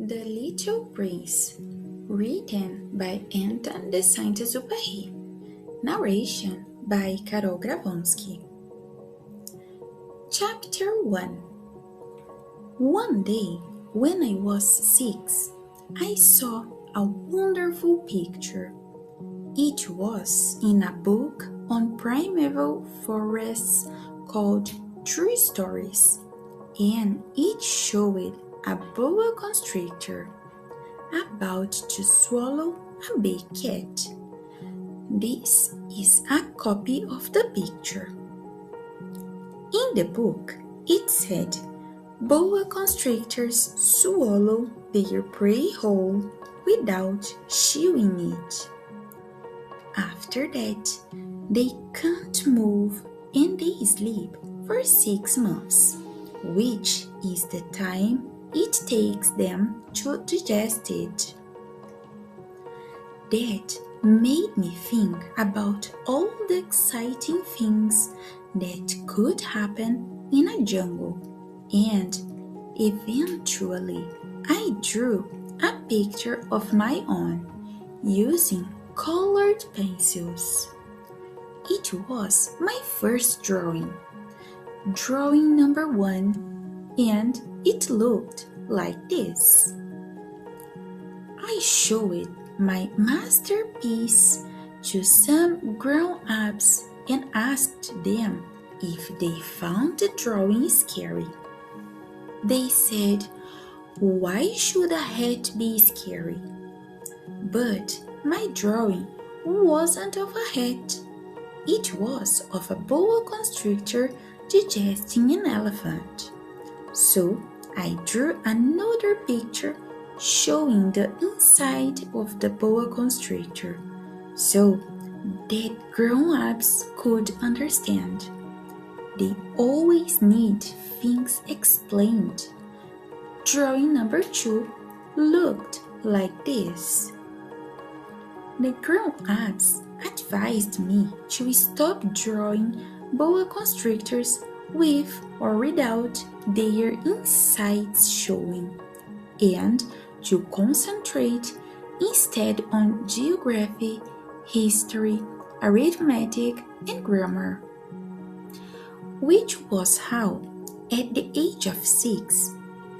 The Little Prince, written by Antoine de Saint-Exupéry. Narration by Karoll Gravonski. Chapter 1. One day, when I was 6, I saw a wonderful picture. It was in a book on primeval forests called True Stories, and it showed a boa constrictor about to swallow a big cat. This is a copy of the picture. In the book, it said, boa constrictors swallow their prey whole without chewing it. After that, they can't move and they sleep for 6 months, which is the time it takes them to digest it. That made me think about all the exciting things that could happen in a jungle, and eventually I drew a picture of my own using colored pencils. It was my first drawing number 1, and it looked like this. I showed my masterpiece to some grown-ups and asked them if they found the drawing scary. They said, "Why should a hat be scary?" But my drawing wasn't of a hat. It was of a boa constrictor digesting an elephant. So I drew another picture showing the inside of the boa constrictor so that grown-ups could understand. They always need things explained. Drawing number 2 looked like this. The grown-ups advised me to stop drawing boa constrictors with or without their insides showing, and to concentrate instead on geography, history, arithmetic, and grammar. Which was how, at the age of 6,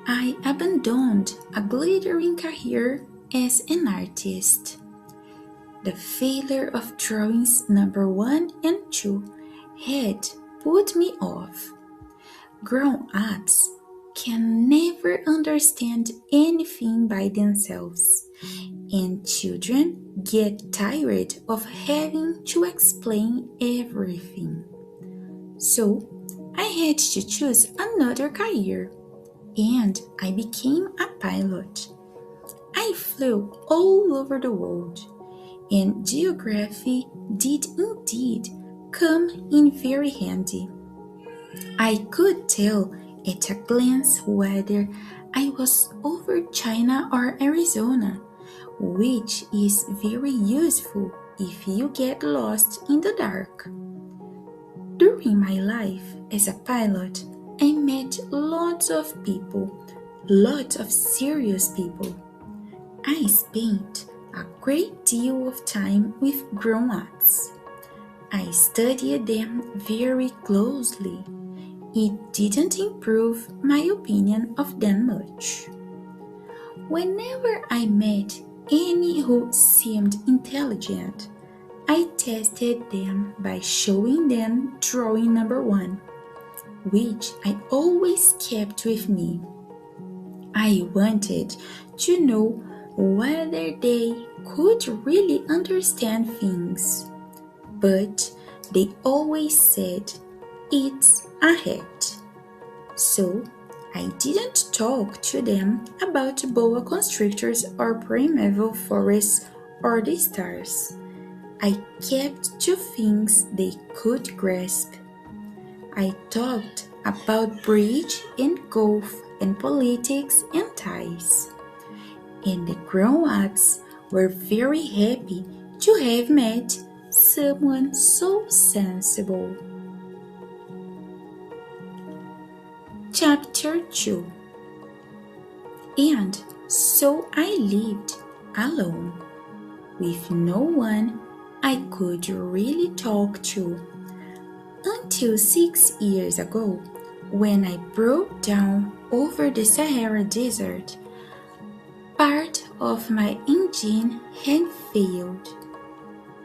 I abandoned a glittering career as an artist. The failure of drawings number 1 and 2 had put me off. Grown-ups can never understand anything by themselves, and children get tired of having to explain everything. So I had to choose another career, and I became a pilot. I flew all over the world, and geography did indeed come in very handy. I could tell at a glance whether I was over China or Arizona, which is very useful if you get lost in the dark. During my life as a pilot, I met lots of people, lots of serious people. I spent a great deal of time with grown-ups. I studied them very closely. It didn't improve my opinion of them much. Whenever I met any who seemed intelligent, I tested them by showing them drawing number 1, which I always kept with me. I wanted to know whether they could really understand things, but they always said, "It's a hat." So I didn't talk to them about boa constrictors or primeval forests or the stars. I kept to things they could grasp. I talked about bridge and golf and politics and ties. And the grown-ups were very happy to have met someone so sensible. Chapter 2. And so I lived alone, with no one I could really talk to, until 6 years ago, when I broke down over the Sahara Desert. Part of my engine had failed,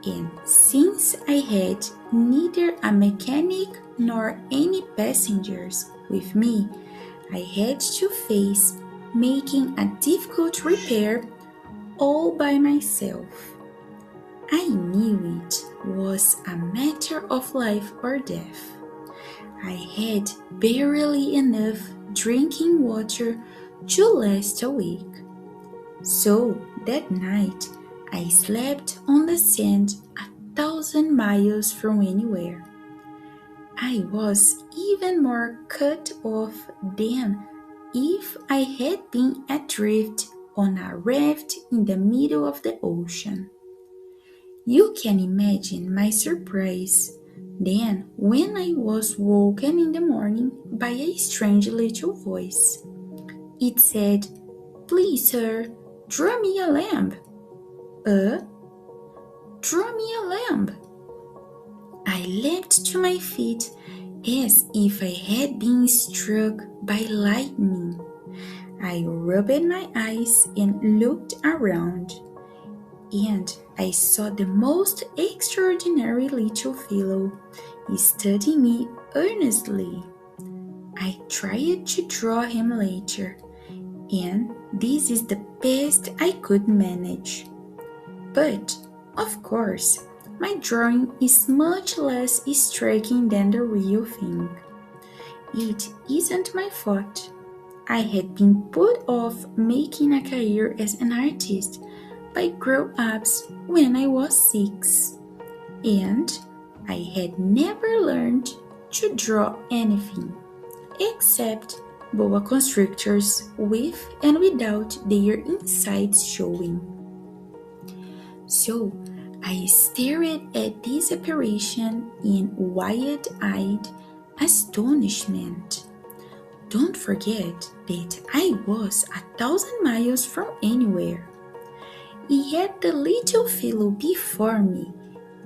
and since I had neither a mechanic nor any passengers with me, I had to face making a difficult repair all by myself. I knew it was a matter of life or death. I had barely enough drinking water to last a week. So that night, I slept on the sand 1,000 miles from anywhere. I was even more cut off than if I had been adrift on a raft in the middle of the ocean. You can imagine my surprise then when I was woken in the morning by a strange little voice. It said, "Please, sir, draw me a lamp." Draw me a lamp. I leapt to my feet as if I had been struck by lightning. I rubbed my eyes and looked around, and I saw the most extraordinary little fellow studying me earnestly. I tried to draw him later, and this is the best I could manage. But, of course, my drawing is much less striking than the real thing. It isn't my fault. I had been put off making a career as an artist by grown-ups when I was 6, and I had never learned to draw anything except boa constrictors with and without their insides showing. So I stared at this apparition in wide-eyed astonishment. Don't forget that I was 1,000 miles from anywhere. Yet the little fellow before me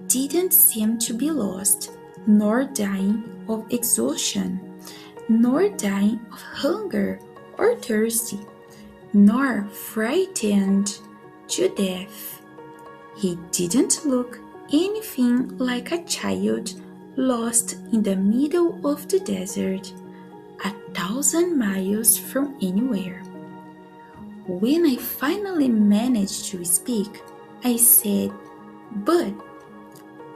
didn't seem to be lost, nor dying of exhaustion, nor dying of hunger or thirsty, nor frightened to death. He didn't look anything like a child lost in the middle of the desert, 1,000 miles from anywhere. When I finally managed to speak, I said, "But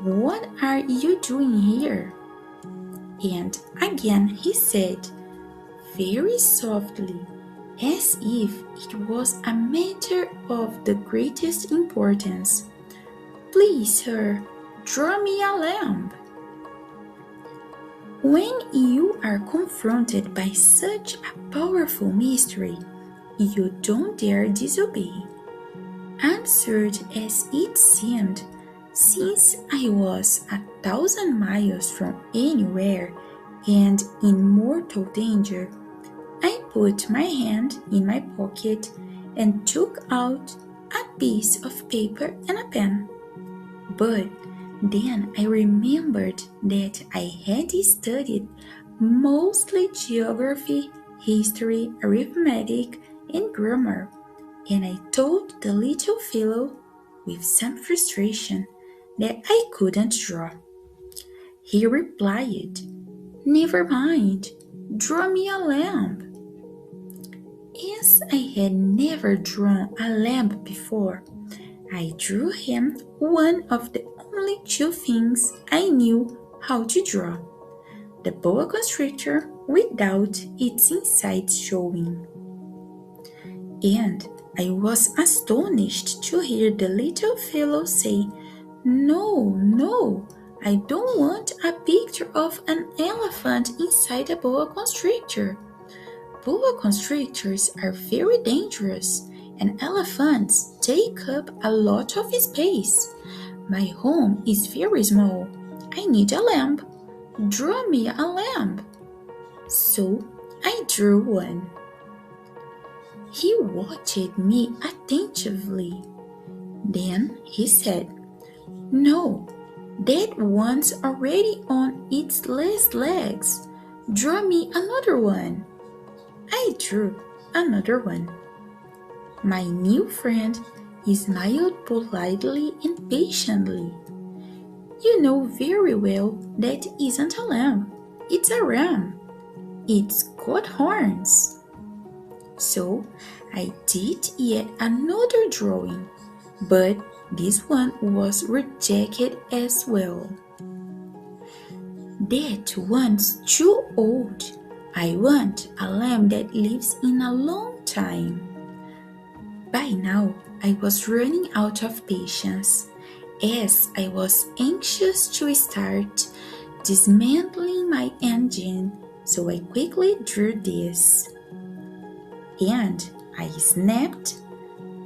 what are you doing here?" And again he said, very softly, as if it was a matter of the greatest importance, "Please, sir, draw me a lamp." When you are confronted by such a powerful mystery, you don't dare disobey. Absurd as it seemed, since I was 1,000 miles from anywhere and in mortal danger, I put my hand in my pocket and took out a piece of paper and a pen. But then I remembered that I had studied mostly geography, history, arithmetic, and grammar, and I told the little fellow, with some frustration, that I couldn't draw. He replied, "Never mind, draw me a lamp." As I had never drawn a lamp before, I drew him one of the only 2 things I knew how to draw: the boa constrictor without its insides showing. And I was astonished to hear the little fellow say, "No, no, I don't want a picture of an elephant inside a boa constrictor. Boa constrictors are very dangerous, and elephants take up a lot of space. My home is very small. I need a lamp. Draw me a lamp." So I drew one. He watched me attentively. Then he said, "No, that one's already on its last legs. Draw me another one." I drew another one. My new friend smiled politely and patiently. "You know very well that isn't a lamb. It's a ram. It's got horns." So I did yet another drawing, but this one was rejected as well. "That one's too old. I want a lamb that lives in a long time." By now, I was running out of patience, as I was anxious to start dismantling my engine, so I quickly drew this. And I snapped,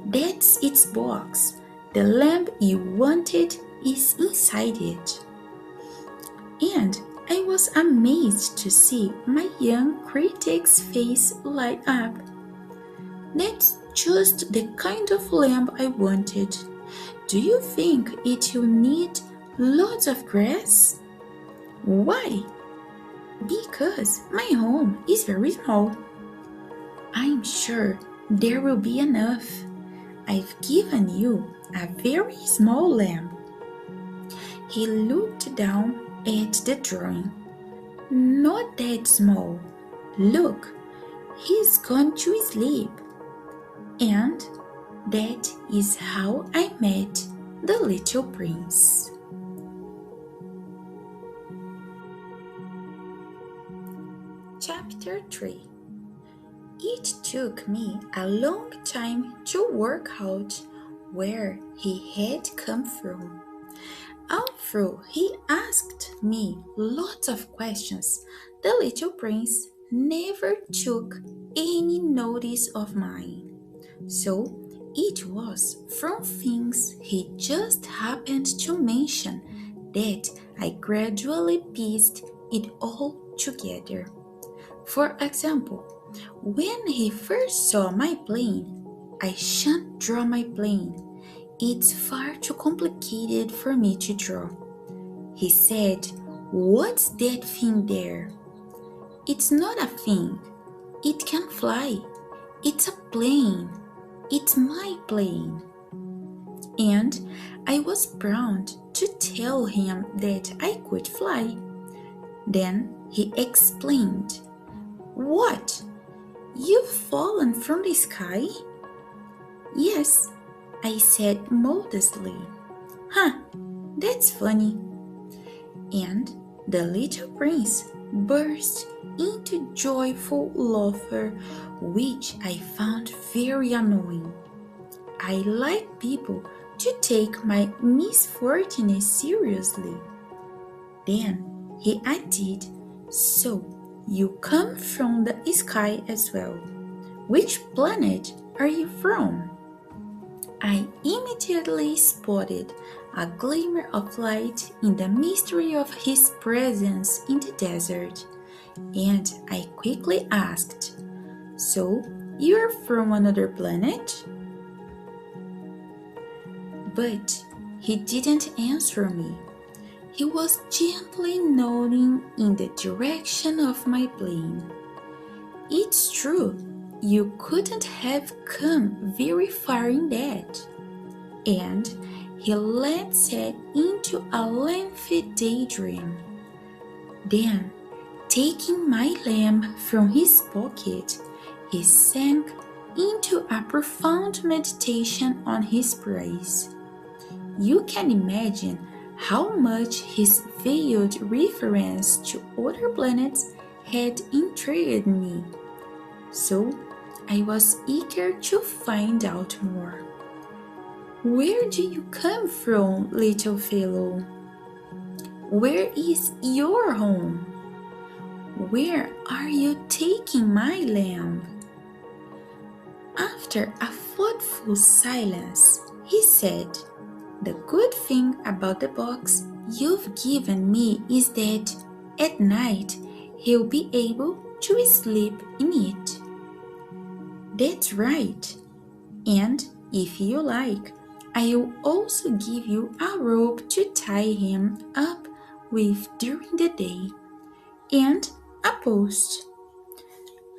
"That's its box. The lamb you wanted is inside it." And I was amazed to see my young critic's face light up. "That's just the kind of lamb I wanted. Do you think it will need lots of grass?" "Why?" "Because my home is very small." "I'm sure there will be enough. I've given you a very small lamb." He looked down at the drawing. "Not that small. Look, he's gone to sleep." And that is how I met the little prince. Chapter 3. It took me a long time to work out where he had come from. Although he asked me lots of questions, the little prince never took any notice of mine. So it was from things he just happened to mention that I gradually pieced it all together. For example, when he first saw my plane, "I shan't draw my plane. It's far too complicated for me to draw." He said, "What's that thing there?" "It's not a thing. It can fly. It's a plane. It's my plane." And I was proud to tell him that I could fly. Then he explained, "What? You've fallen from the sky?" "Yes," I said modestly. "Huh, that's funny." And the little prince burst into joyful laughter, which I found very annoying. I like people to take my misfortune seriously. Then he added, "So you come from the sky as well. Which planet are you from?" I immediately spotted a glimmer of light in the mystery of his presence in the desert, and I quickly asked, "So you're from another planet?" But he didn't answer me. He was gently nodding in the direction of my plane. "It's true, you couldn't have come very far in that." And he lapsed into a lengthy daydream. Then, taking my lamp from his pocket, he sank into a profound meditation on his praise. You can imagine how much his veiled reference to other planets had intrigued me. So I was eager to find out more. "Where do you come from, little fellow? Where is your home? Where are you taking my lamb?" After a thoughtful silence, he said, "The good thing about the box you've given me is that at night he'll be able to sleep in it." That's right. And if you like, I will also give you a rope to tie him up with during the day and a post.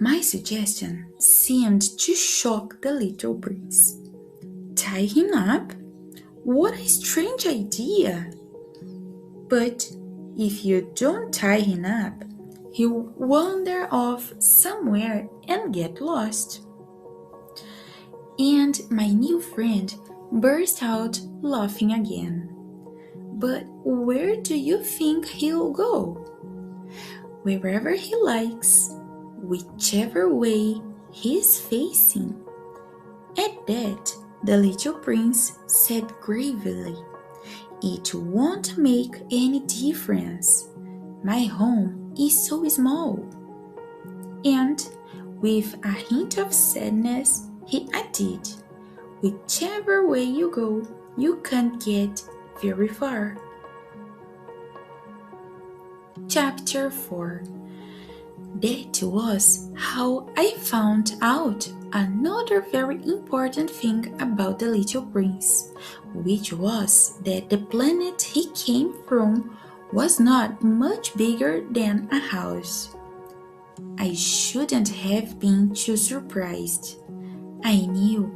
My suggestion seemed to shock the little prince. Tie him up? What a strange idea! But if you don't tie him up, he'll wander off somewhere and get lost. And my new friend burst out laughing again. But where do you think he'll go? Wherever he likes, whichever way he's facing. At that, the little prince said gravely, "It won't make any difference. My home is so small." And with a hint of sadness, he added, "Whichever way you go, you can't get very far." Chapter 4. That was how I found out another very important thing about the little prince, which was that the planet he came from was not much bigger than a house. I shouldn't have been too surprised. I knew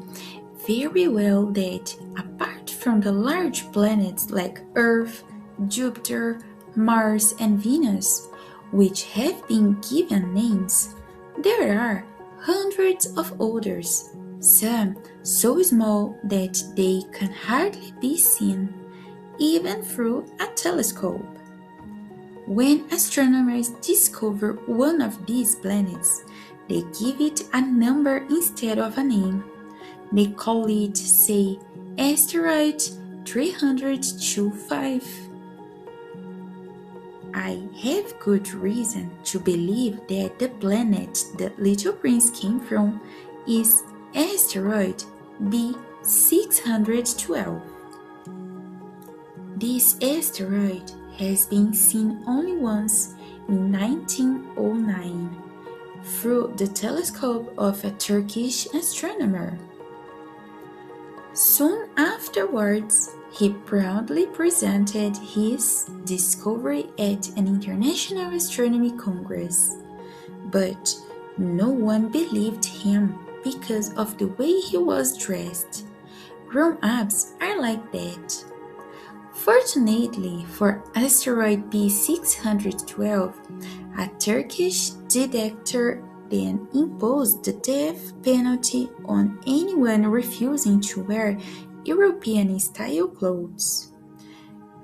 very well that apart from the large planets like Earth, Jupiter, Mars, and Venus, which have been given names, there are hundreds of others, some so small that they can hardly be seen, even through a telescope. When astronomers discover one of these planets, they give it a number instead of a name. They call it, say, asteroid 325. I have good reason to believe that the planet the little prince came from is asteroid B612. This asteroid has been seen only once in 1909 through the telescope of a Turkish astronomer. Soon afterwards, he proudly presented his discovery at an international astronomy congress, but no one believed him because of the way he was dressed. Grown-ups are like that. Fortunately for asteroid B612, a Turkish dictator then imposed the death penalty on anyone refusing to wear European-style clothes.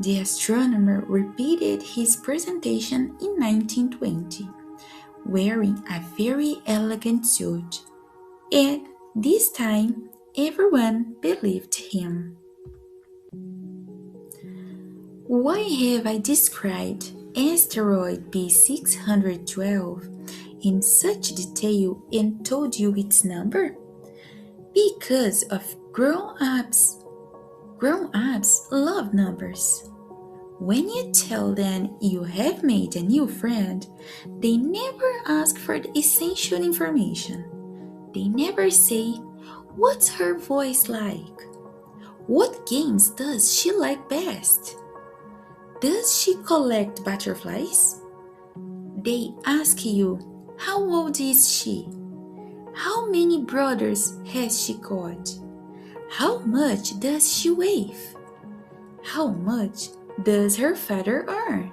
The astronomer repeated his presentation in 1920, wearing a very elegant suit, and this time everyone believed him. Why have I described asteroid B612 in such detail and told you its number? Because of grown-ups. Grown-ups love numbers. When you tell them you have made a new friend, they never ask for the essential information. They never say, "What's her voice like? What games does she like best? Does she collect butterflies?" They ask you, "How old is she? How many brothers has she got? How much does she weigh? How much does her father earn?"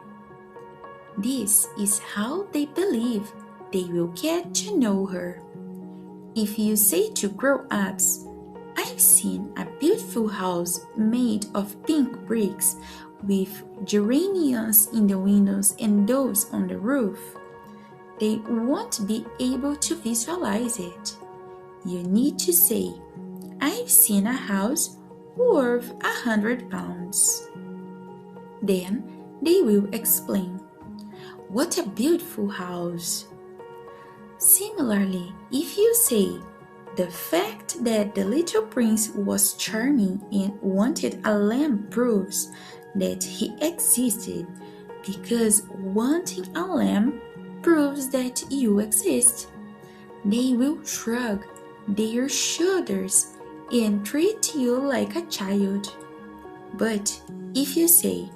This is how they believe they will get to know her. If you say to grown-ups, "I've seen a beautiful house made of pink bricks with geraniums in the windows and doves on the roof," they won't be able to visualize it. You need to say, "I've seen a house worth £100. Then they will explain, "What a beautiful house." Similarly, if you say, "The fact that the little prince was charming and wanted a lamb proves that he existed, because wanting a lamb proves that you exist," they will shrug their shoulders and treat you like a child. But if you say,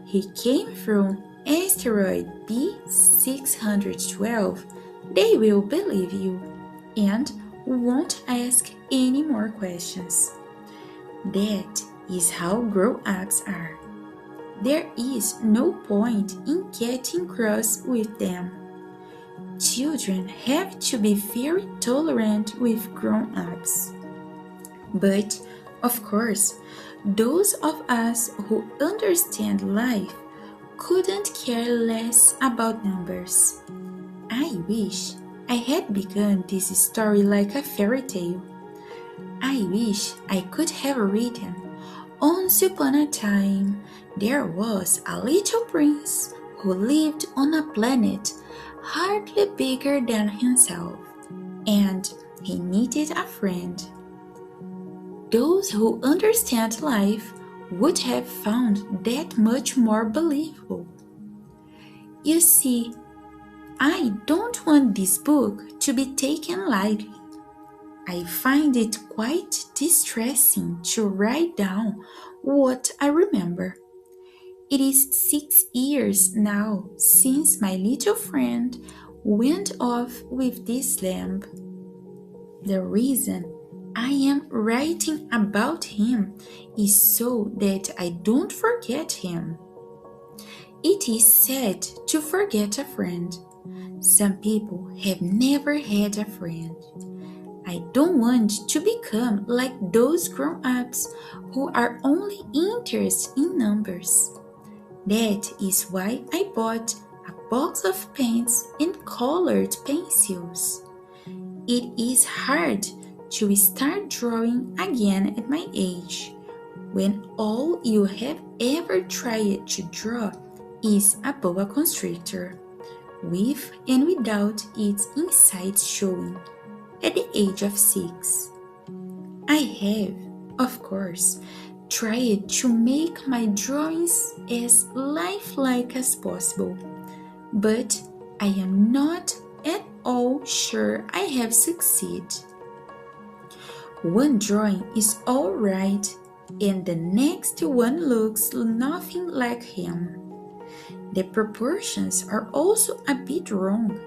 he came from asteroid B612, they will believe you and won't ask any more questions. That is how grown-ups are. There is no point in getting cross with them. Children have to be very tolerant with grown-ups. But, of course, those of us who understand life couldn't care less about numbers. I wish I had begun this story like a fairy tale. I wish I could have written, once upon a time, there was a little prince who lived on a planet hardly bigger than himself, and he needed a friend. Those who understand life would have found that much more believable. You see, I don't want this book to be taken lightly. I find it quite distressing to write down what I remember. It is 6 years now since my little friend went off with this lamb. The reason I am writing about him is so that I don't forget him. It is sad to forget a friend. Some people have never had a friend. I don't want to become like those grown-ups who are only interested in numbers. That is why I bought a box of pens and colored pencils. It is hard to start drawing again at my age, when all you have ever tried to draw is a boa constrictor, with and without its insides showing, at the age of 6. I have, of course, tried to make my drawings as lifelike as possible, but I am not at all sure I have succeeded. One drawing is all right, and the next one looks nothing like him. The proportions are also a bit wrong.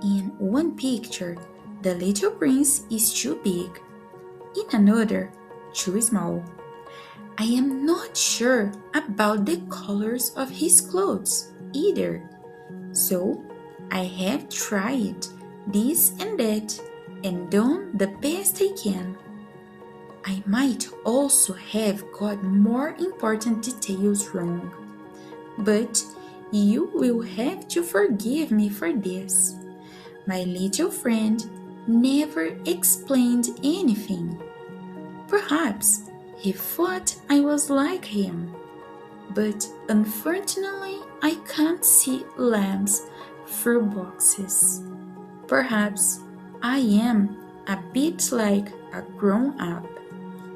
In one picture, the little prince is too big, in another, too small. I am not sure about the colors of his clothes either, so I have tried this and that and done the best I can. I might also have got more important details wrong, but you will have to forgive me for this. My little friend never explained anything. Perhaps he thought I was like him, but unfortunately I can't see lambs through boxes. Perhaps I am a bit like a grown-up.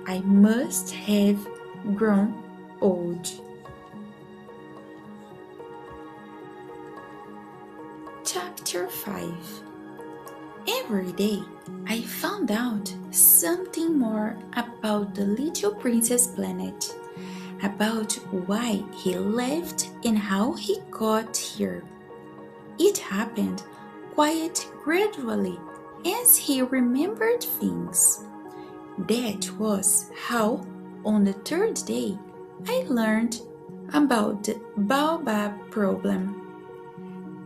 I must have grown old. Chapter 5. Every day I found out something more about the little prince's planet, about why he left and how he got here. It happened quite gradually as he remembered things. That was how, on the 3rd day, I learned about the baobab problem.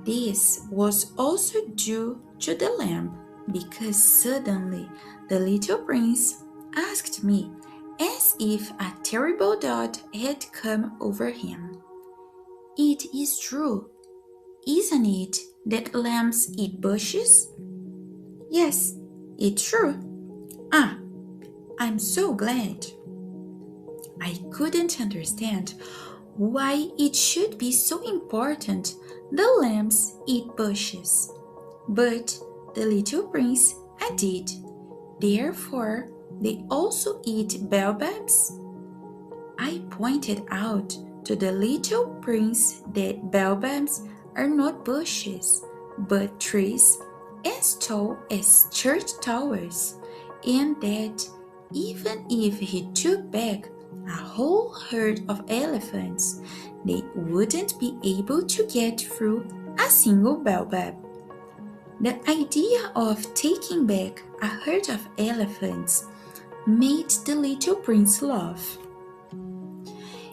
This was also due to the lamb, because suddenly the little prince asked me as if a terrible thought had come over him. It is true, isn't it, that lambs eat bushes? Yes, it's true. Ah, I'm so glad. I couldn't understand why it should be so important the lambs eat bushes. But the little prince added, therefore they also eat baobabs? I pointed out to the little prince that baobabs are not bushes, but trees as tall as church towers and that even if he took back a whole herd of elephants, they wouldn't be able to get through a single baobab. The idea of taking back a herd of elephants made the little prince laugh.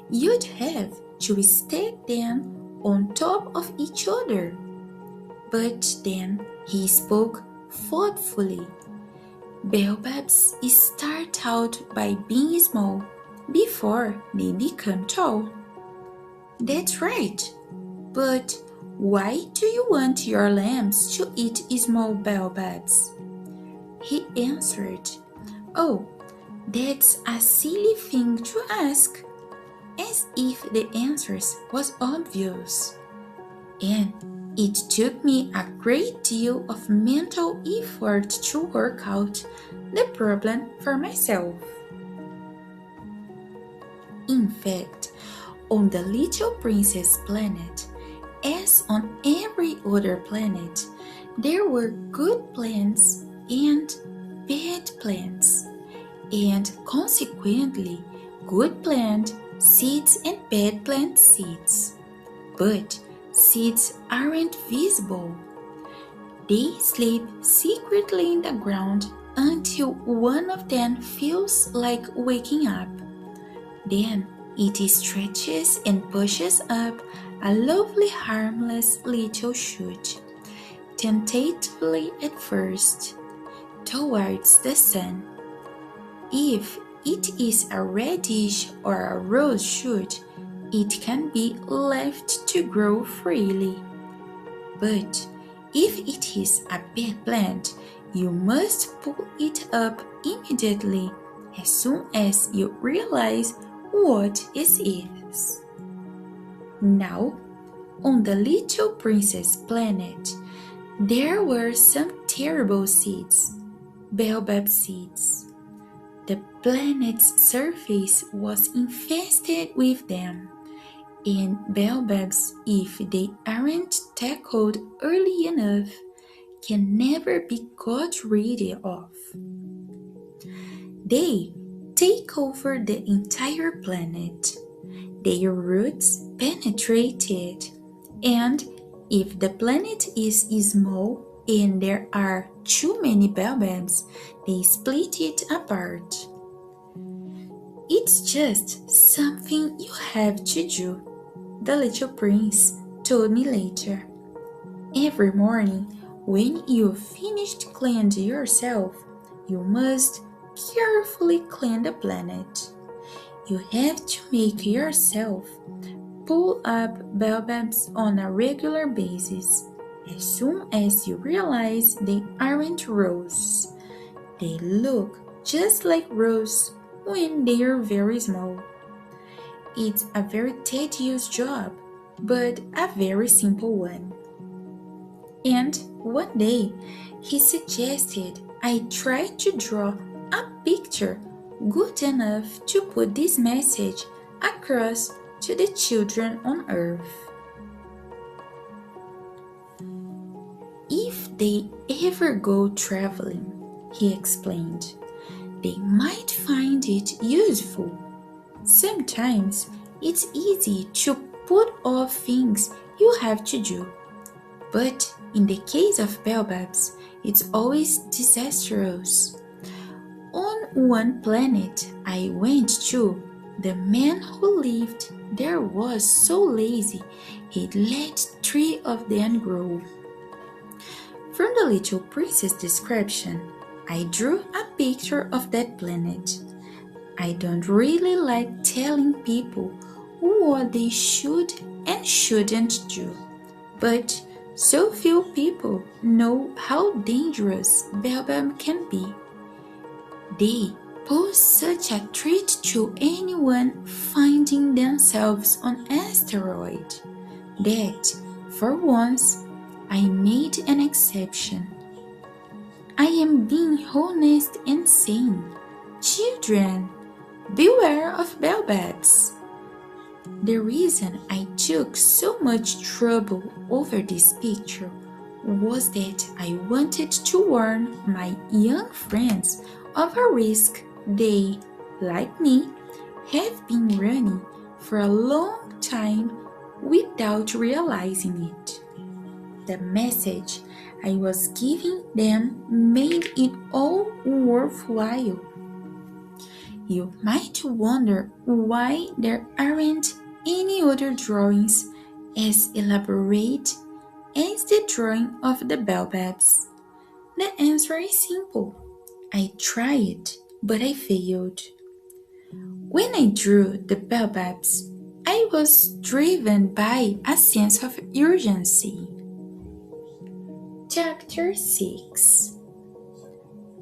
You'd have to stack them on top of each other. But then he spoke thoughtfully. Baobabs start out by being small before they become tall. That's right. But why do you want your lambs to eat small baobabs? He answered, Oh, that's a silly thing to ask, as if the answer was obvious. And it took me a great deal of mental effort to work out the problem for myself. In fact, on the Little Princess planet, as on every other planet, there were good plants and bad plants, and consequently, good plant seeds and bad plant seeds. But seeds aren't visible. They sleep secretly in the ground until one of them feels like waking up. Then it stretches and pushes up a lovely harmless little shoot, tentatively at first, towards the sun. If it is a radish or a rose shoot, it can be left to grow freely. But if it is a bad plant, you must pull it up immediately as soon as you realize what it is. Now, on the Little Princess planet, there were some terrible seeds, baobab seeds. The planet's surface was infested with them, and baobabs, if they aren't tackled early enough, can never be got rid of. They take over the entire planet. Their roots penetrate it, and if the planet is small and there are too many baobabs, they split it apart. It's just something you have to do, the little prince told me later. Every morning, when you've finished cleansing yourself, you must carefully clean the planet. You have to make yourself pull up baobabs on a regular basis as soon as you realize they aren't roses. They look just like roses when they are very small. It's a very tedious job, but a very simple one. And one day, he suggested I try to draw a picture good enough to put this message across to the children on Earth. If they ever go traveling, he explained, they might find it useful. Sometimes it's easy to put off things you have to do, but in the case of baobabs, it's always disastrous. On one planet I went to, the man who lived there was so lazy he'd let 3 of them grow. From the Little Princess description, I drew a picture of that planet. I don't really like telling people what they should and shouldn't do, but so few people know how dangerous baobab can be. They pose such a threat to anyone finding themselves on an asteroid that, for once, I made an exception. I am being honest and saying, children, beware of baobabs. The reason I took so much trouble over this picture was that I wanted to warn my young friends of a risk they, like me, have been running for a long time without realizing it. The message I was giving them made it all worthwhile. You might wonder why there aren't any other drawings as elaborate as the drawing of the baobabs. The answer is simple. I tried, but I failed. When I drew the baobabs, I was driven by a sense of urgency. Chapter 6.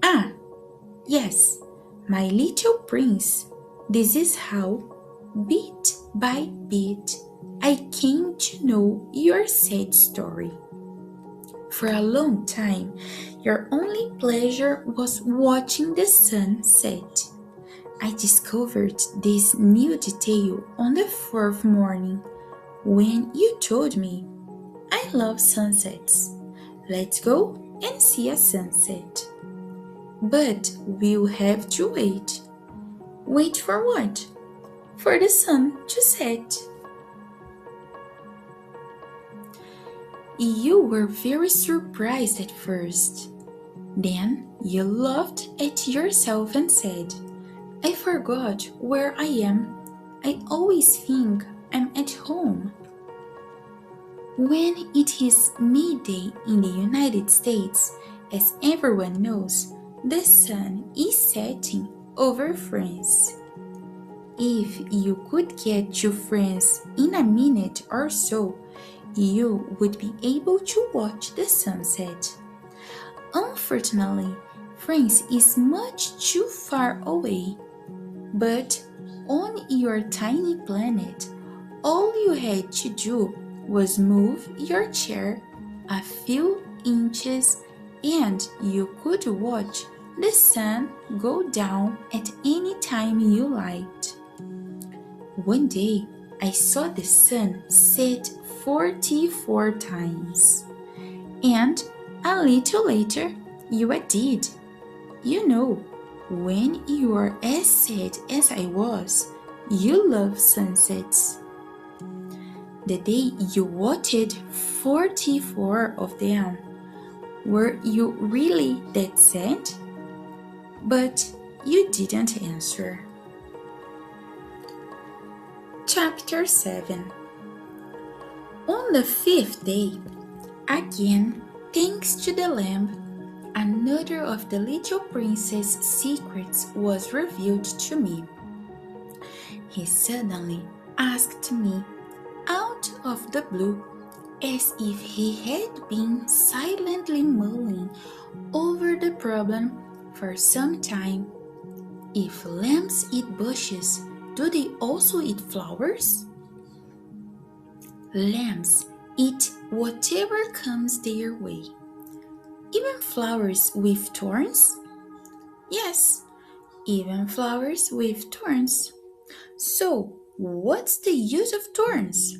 Ah, yes, my little prince. This is how, bit by bit, I came to know your sad story. For a long time, your only pleasure was watching the sun set. I discovered this new detail on the fourth morning when you told me, I love sunsets. Let's go and see a sunset. But we'll have to wait. Wait for what? For the sun to set. You were very surprised at first. Then you laughed at yourself and said, I forgot where I am. I always think I'm at home. When it is midday in the United States, as everyone knows, the sun is setting over France. If you could get to France in a minute or so, you would be able to watch the sunset. Unfortunately, France is much too far away. But on your tiny planet, all you had to do was move your chair a few inches and you could watch the sun go down at any time you liked. One day, I saw the sun set 44 times. And a little later, you did. You know, when you are as sad as I was, you love sunsets. The day you watched 44 of them, were you really that sad? But you didn't answer. Chapter 7. On the fifth day, again, thanks to the lamp, another of the little prince's secrets was revealed to me. He suddenly asked me, out of the blue, as if he had been silently mulling over the problem for some time, if lambs eat bushes, do they also eat flowers? Lambs eat whatever comes their way. Even flowers with thorns? Yes, even flowers with thorns. So, what's the use of thorns?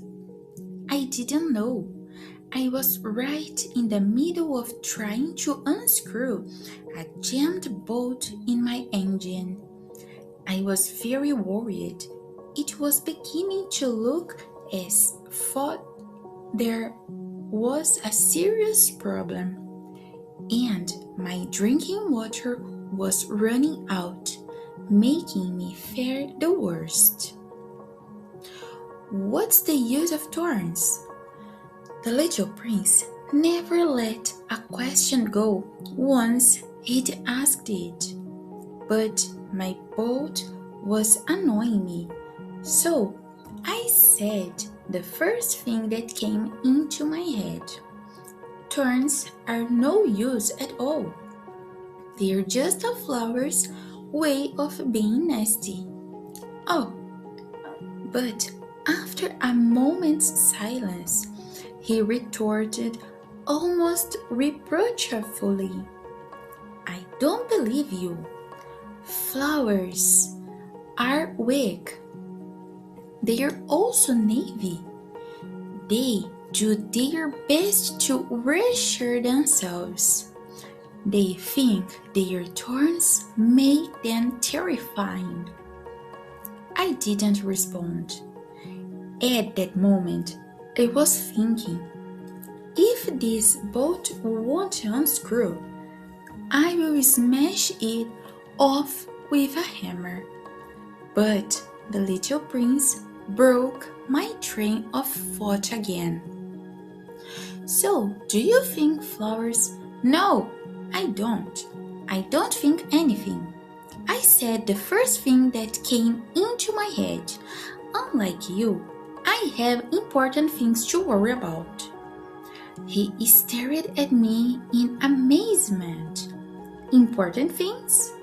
I didn't know. I was right in the middle of trying to unscrew a jammed bolt in my engine. I was very worried. It was beginning to look as though there was a serious problem. And my drinking water was running out, making me fare the worst. What's the use of thorns? The little prince never let a question go once he'd asked it. But my bolt was annoying me, so I said the first thing that came into my head. Thorns are no use at all. They're just a flower's way of being nasty. Oh, but after a moment's silence, he retorted almost reproachfully, I don't believe you. Flowers are weak. They are also navy. They do their best to reassure themselves. They think their thorns make them terrifying. I didn't respond. At that moment, I was thinking, if this bolt won't unscrew, I will smash it off with a hammer. But the little prince broke my train of thought again. So, do you think flowers? No, I don't. I don't think anything. I said the first thing that came into my head. Unlike you, I have important things to worry about. He stared at me in amazement. Important things?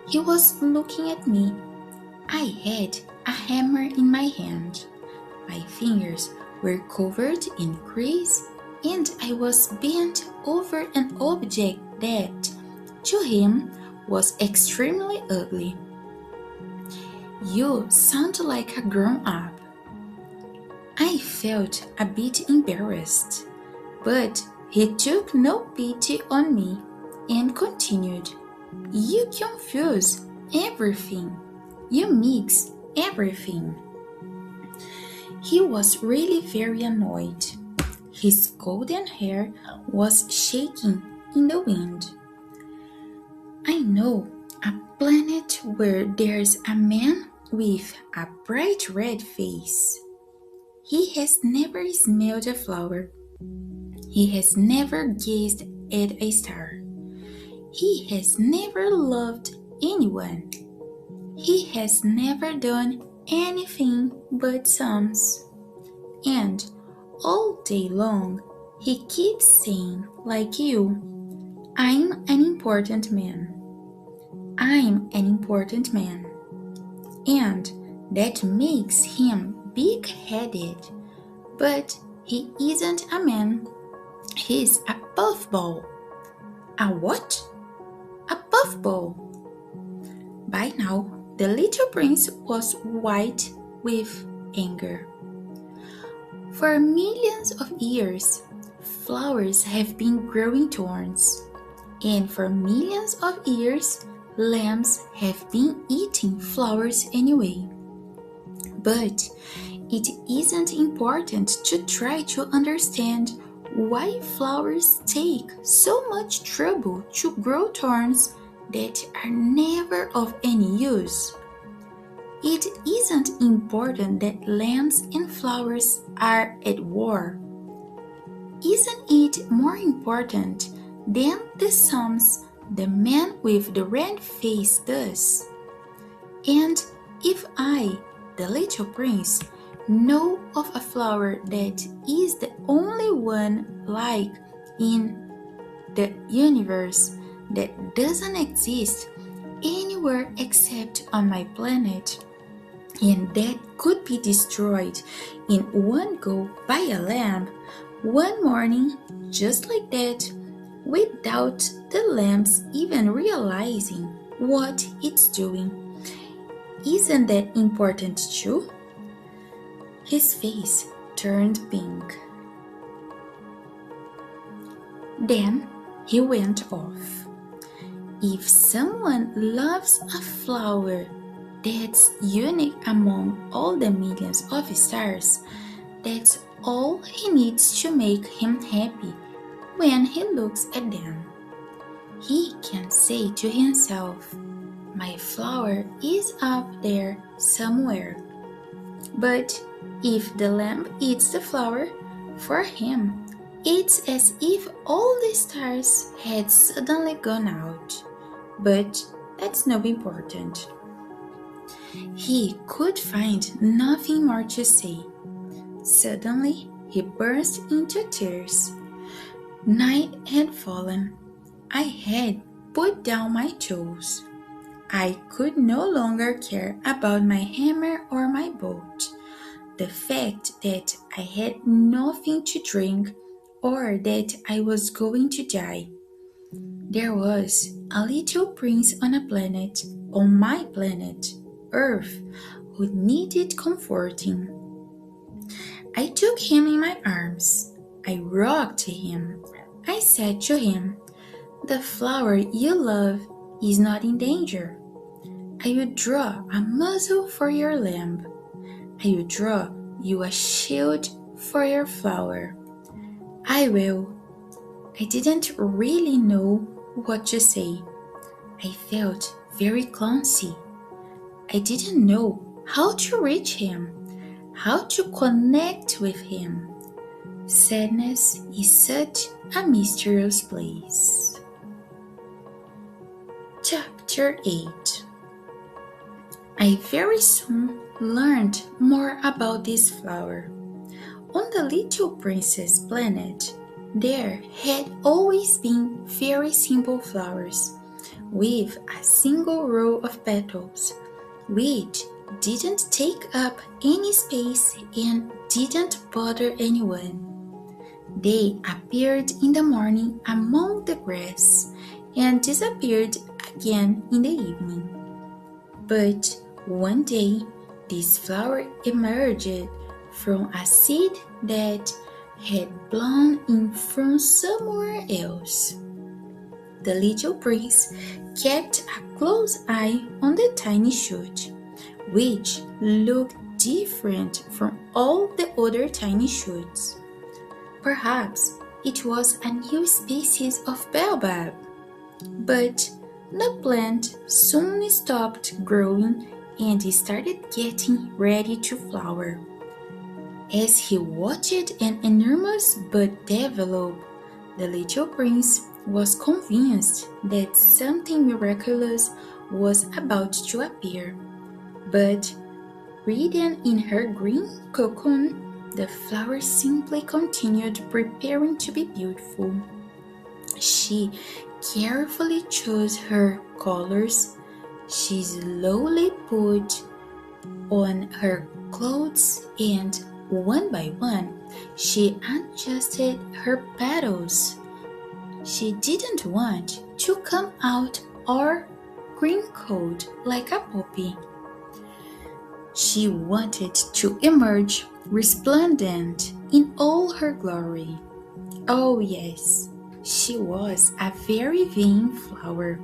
He was looking at me. I had a hammer in my hand. My fingers were covered in grease, and I was bent over an object that, to him, was extremely ugly. You sound like a grown-up. I felt a bit embarrassed, but he took no pity on me and continued, You confuse everything. You mix everything. He was really very annoyed. His golden hair was shaking in the wind. I know a planet where there's a man with a bright red face. He has never smelled a flower. He has never gazed at a star. He has never loved anyone. He has never done anything but sums. And all day long, he keeps saying, like you, I'm an important man. I'm an important man. And that makes him big-headed. But he isn't a man. He's a puffball. A what? A puffball. By now, the little prince was white with anger. For millions of years, flowers have been growing thorns, and for millions of years, lambs have been eating flowers anyway. But it isn't important to try to understand why flowers take so much trouble to grow thorns that are never of any use. It isn't important that lambs and flowers are at war. Isn't it more important than the sums the man with the red face does? And if I, the little prince, know of a flower that is the only one like in the universe that doesn't exist anywhere except on my planet, and that could be destroyed in one go by a lamb one morning, just like that, without the lambs even realizing what it's doing. Isn't that important too? His face turned pink. Then he went off. If someone loves a flower that's unique among all the millions of stars, that's all he needs to make him happy when he looks at them. He can say to himself, My flower is up there somewhere. But if the lamb eats the flower, for him, it's as if all the stars had suddenly gone out. But that's not important. He could find nothing more to say. Suddenly, he burst into tears. Night had fallen. I had put down my tools. I could no longer care about my hammer or my boat. The fact that I had nothing to drink or that I was going to die. There was a little prince on a planet, on my planet, Earth, who needed comforting. I took him in my arms. I rocked him. I said to him, The flower you love is not in danger. I will draw a muzzle for your lamb. I will draw you a shield for your flower. I will. I didn't really know what to say. I felt very clumsy. I didn't know how to reach him, how to connect with him. Sadness is such a mysterious place. Chapter 8. I very soon learned more about this flower. On the little princess planet, there had always been very simple flowers, with a single row of petals, which didn't take up any space and didn't bother anyone. They appeared in the morning among the grass and disappeared again in the evening. But one day, this flower emerged from a seed that had blown in from somewhere else. The little prince kept a close eye on the tiny shoot, which looked different from all the other tiny shoots. Perhaps it was a new species of baobab, but the plant soon stopped growing and started getting ready to flower. As he watched an enormous bud develop, the little prince was convinced that something miraculous was about to appear. But, hidden in her green cocoon, the flower simply continued preparing to be beautiful. She carefully chose her colors. She slowly put on her clothes and one by one she adjusted her petals. She didn't want to come out all wrinkled like a poppy. She wanted to emerge resplendent in all her glory. Oh yes, she was a very vain flower.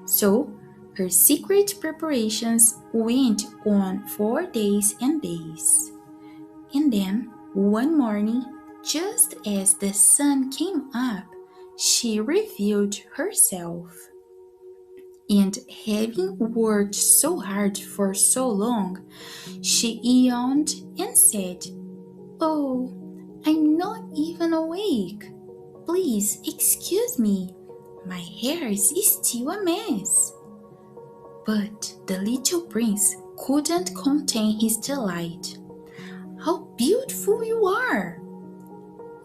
So her secret preparations went on for days and days. And then, one morning, just as the sun came up, she revealed herself. And having worked so hard for so long, she yawned and said, "Oh, I'm not even awake. Please excuse me. My hair is still a mess." But the little prince couldn't contain his delight. "How beautiful you are!"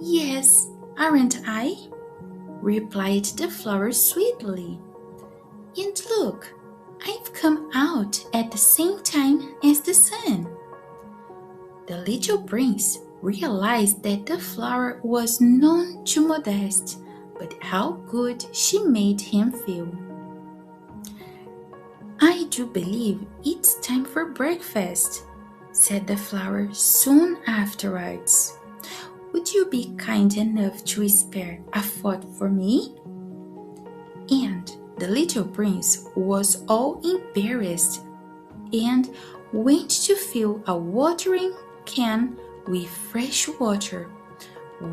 "Yes, aren't I?" replied the flower sweetly. "And look, I've come out at the same time as the sun." The little prince realized that the flower was none too modest, but how good she made him feel. "I do believe it's time for breakfast," said the flower soon afterwards. "Would you be kind enough to spare a thought for me?" And the little prince was all embarrassed and went to fill a watering can with fresh water,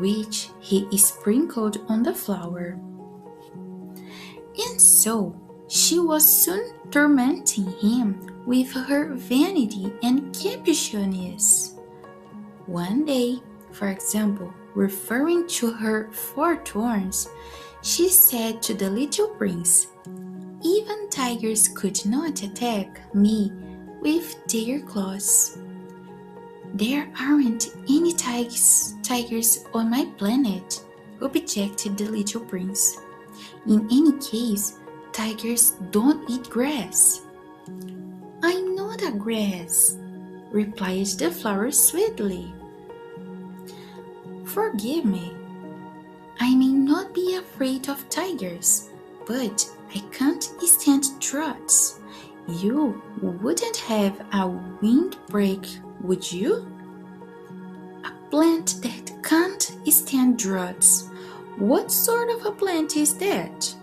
which he sprinkled on the flower. And so she was soon tormenting him with her vanity and captiousness. One day, for example, referring to her 4 thorns, she said to the little prince, "Even tigers could not attack me with their claws." "There aren't any tigers on my planet," objected the little prince. "In any case, tigers don't eat grass." "I know the grass," replied the flower sweetly. "Forgive me. I may not be afraid of tigers, but I can't stand droughts. You wouldn't have a windbreak, would you?" "A plant that can't stand droughts. What sort of a plant is that?"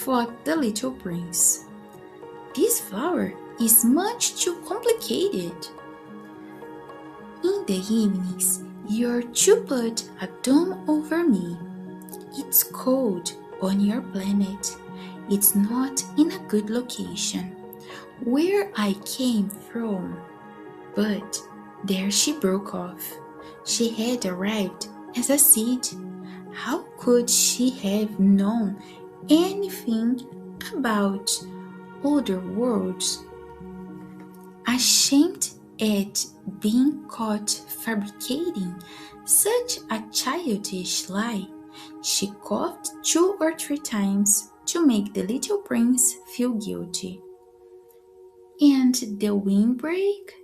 thought the little prince. "This flower is much too complicated. In the evenings, you're to put a dome over me. It's cold on your planet. It's not in a good location, where I came from." But there she broke off. She had arrived as a seed. How could she have known anything about other worlds? Ashamed at being caught fabricating such a childish lie, she coughed 2 or 3 times to make the little prince feel guilty. "And the windbreak?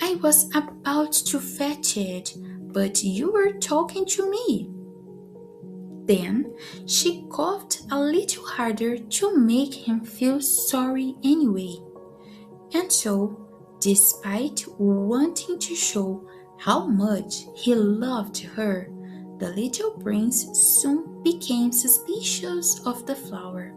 I was about to fetch it, but you were talking to me." Then she coughed a little harder to make him feel sorry anyway. And so, despite wanting to show how much he loved her, the little prince soon became suspicious of the flower.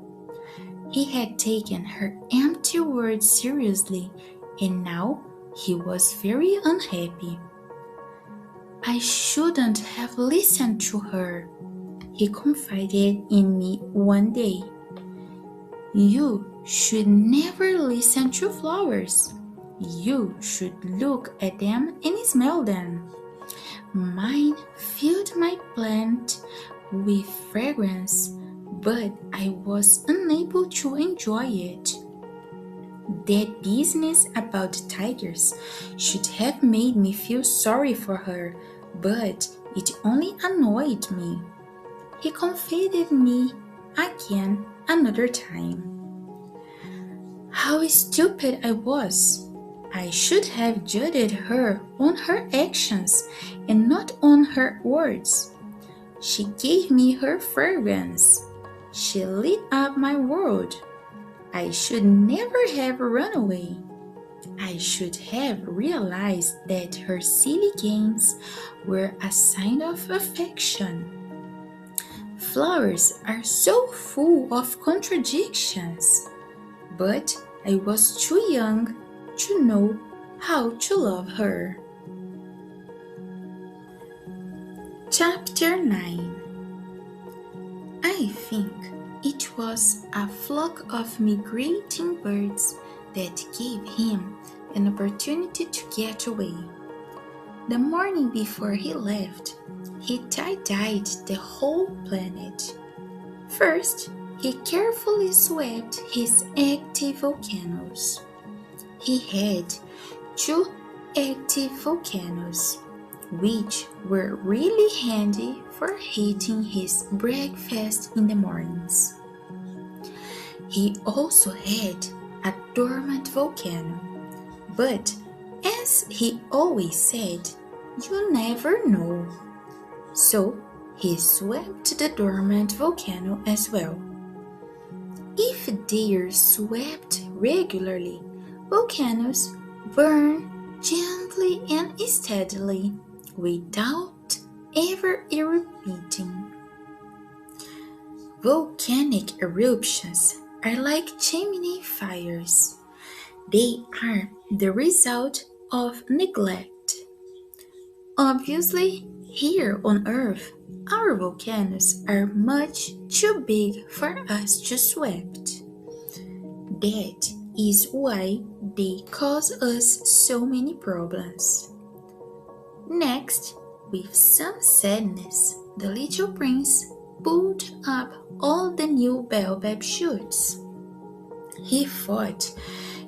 He had taken her empty words seriously, and now he was very unhappy. "I shouldn't have listened to her," he confided in me one day. "You should never listen to flowers. You should look at them and smell them. Mine filled my plant with fragrance, but I was unable to enjoy it. That business about tigers should have made me feel sorry for her, but it only annoyed me." He confided me again another time. How stupid I was! I should have judged her on her actions and not on her words. She gave me her fragrance. She lit up my world. I should never have run away. I should have realized that her silly games were a sign of affection. Flowers are so full of contradictions, but I was too young to know how to love her. Chapter 9. I think it was a flock of migrating birds that gave him an opportunity to get away. The morning before he left, he tie-dyed the whole planet. First, he carefully swept his active volcanoes. He had 2 active volcanoes, which were really handy for heating his breakfast in the mornings. He also had a dormant volcano, but as he always said, you never know. So he swept the dormant volcano as well. If they are swept regularly, volcanoes burn gently and steadily without ever erupting. Volcanic eruptions are like chimney fires. They are the result of neglect. Obviously, here on Earth, our volcanoes are much too big for us to sweep. That is why they cause us so many problems. Next, with some sadness, the little prince pulled up all the new baobab shoots. He thought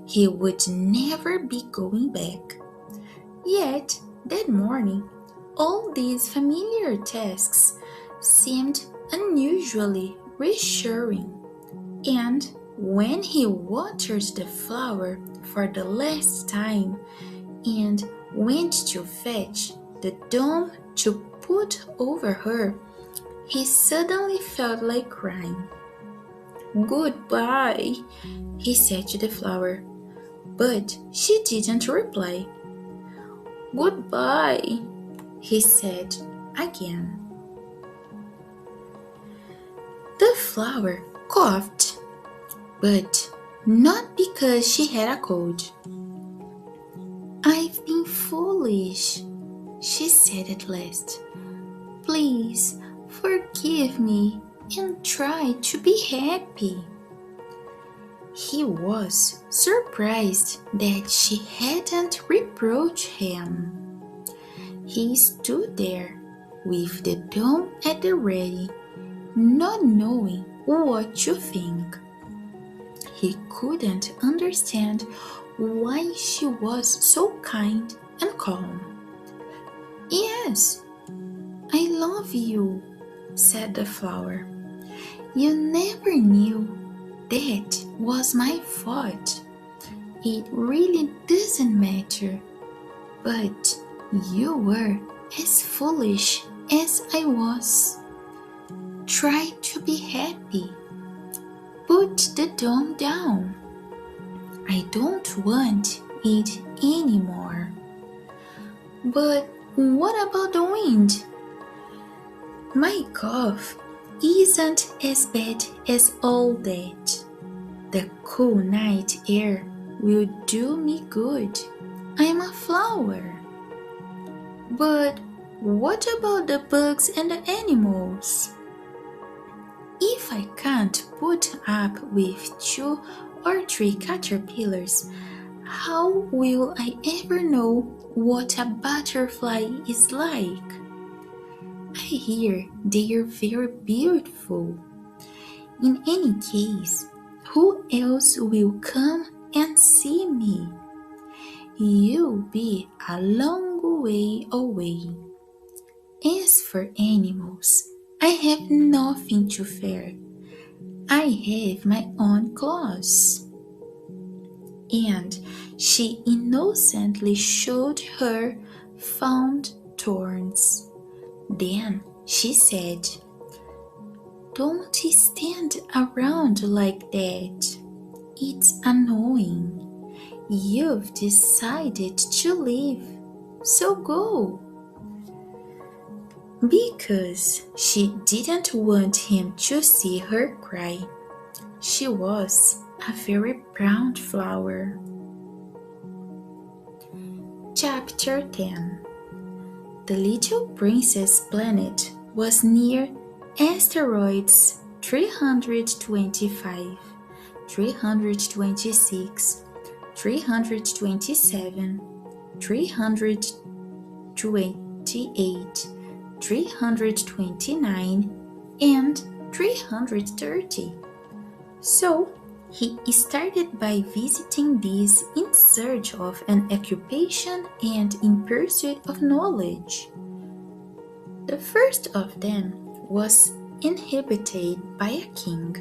he would never be going back. Yet, that morning, all these familiar tasks seemed unusually reassuring, and when he watered the flower for the last time and went to fetch the dome to put over her, he suddenly felt like crying. "Goodbye," he said to the flower, but she didn't reply. "Goodbye," he said again. The flower coughed, but not because she had a cold. "I've been foolish," she said at last. "Please forgive me and try to be happy." He was surprised that she hadn't reproached him. He stood there with the doll at the ready, not knowing what to think. He couldn't understand why she was so kind and calm. "Yes, I love you," said the flower. "You never knew that was my fault. It really doesn't matter, but you were as foolish as I was. Try to be happy. Put the doll down. I don't want it anymore." "But what about the wind?" "My cough isn't as bad as all that. The cool night air will do me good. I'm a flower." "But what about the bugs and the animals?" "If I can't put up with 2 or 3 caterpillars, how will I ever know what a butterfly is like? I hear they are very beautiful. In any case, who else will come and see me? You'll be a long way away. As for animals, I have nothing to fear. I have my own claws." And she innocently showed her found thorns. Then she said, "Don't stand around like that. It's annoying. You've decided to leave, so go." Because she didn't want him to see her cry. She was a very proud flower. Chapter 10. The little princess planet was near asteroids 325, 326, 327, 328, 329, and 330. So he started by visiting these in search of an occupation and in pursuit of knowledge. The first of them was inhabited by a king.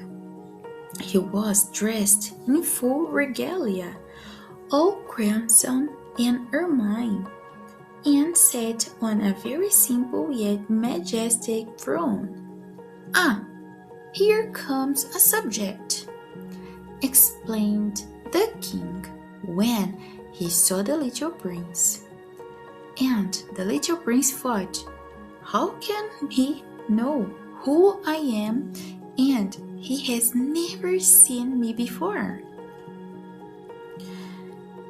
He was dressed in full regalia, all crimson and ermine, and sat on a very simple yet majestic throne. "Ah, here comes a subject," explained the king when he saw the little prince. And the little prince thought, "How can he know who I am, and he has never seen me before?"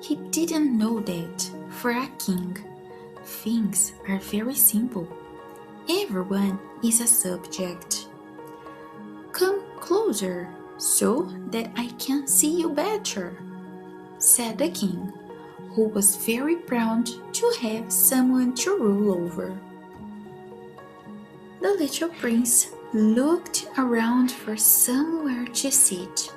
He didn't know that, for a king, things are very simple. Everyone is a subject. "Come closer, so that I can see you better," said the king, who was very proud to have someone to rule over. The little prince looked around for somewhere to sit,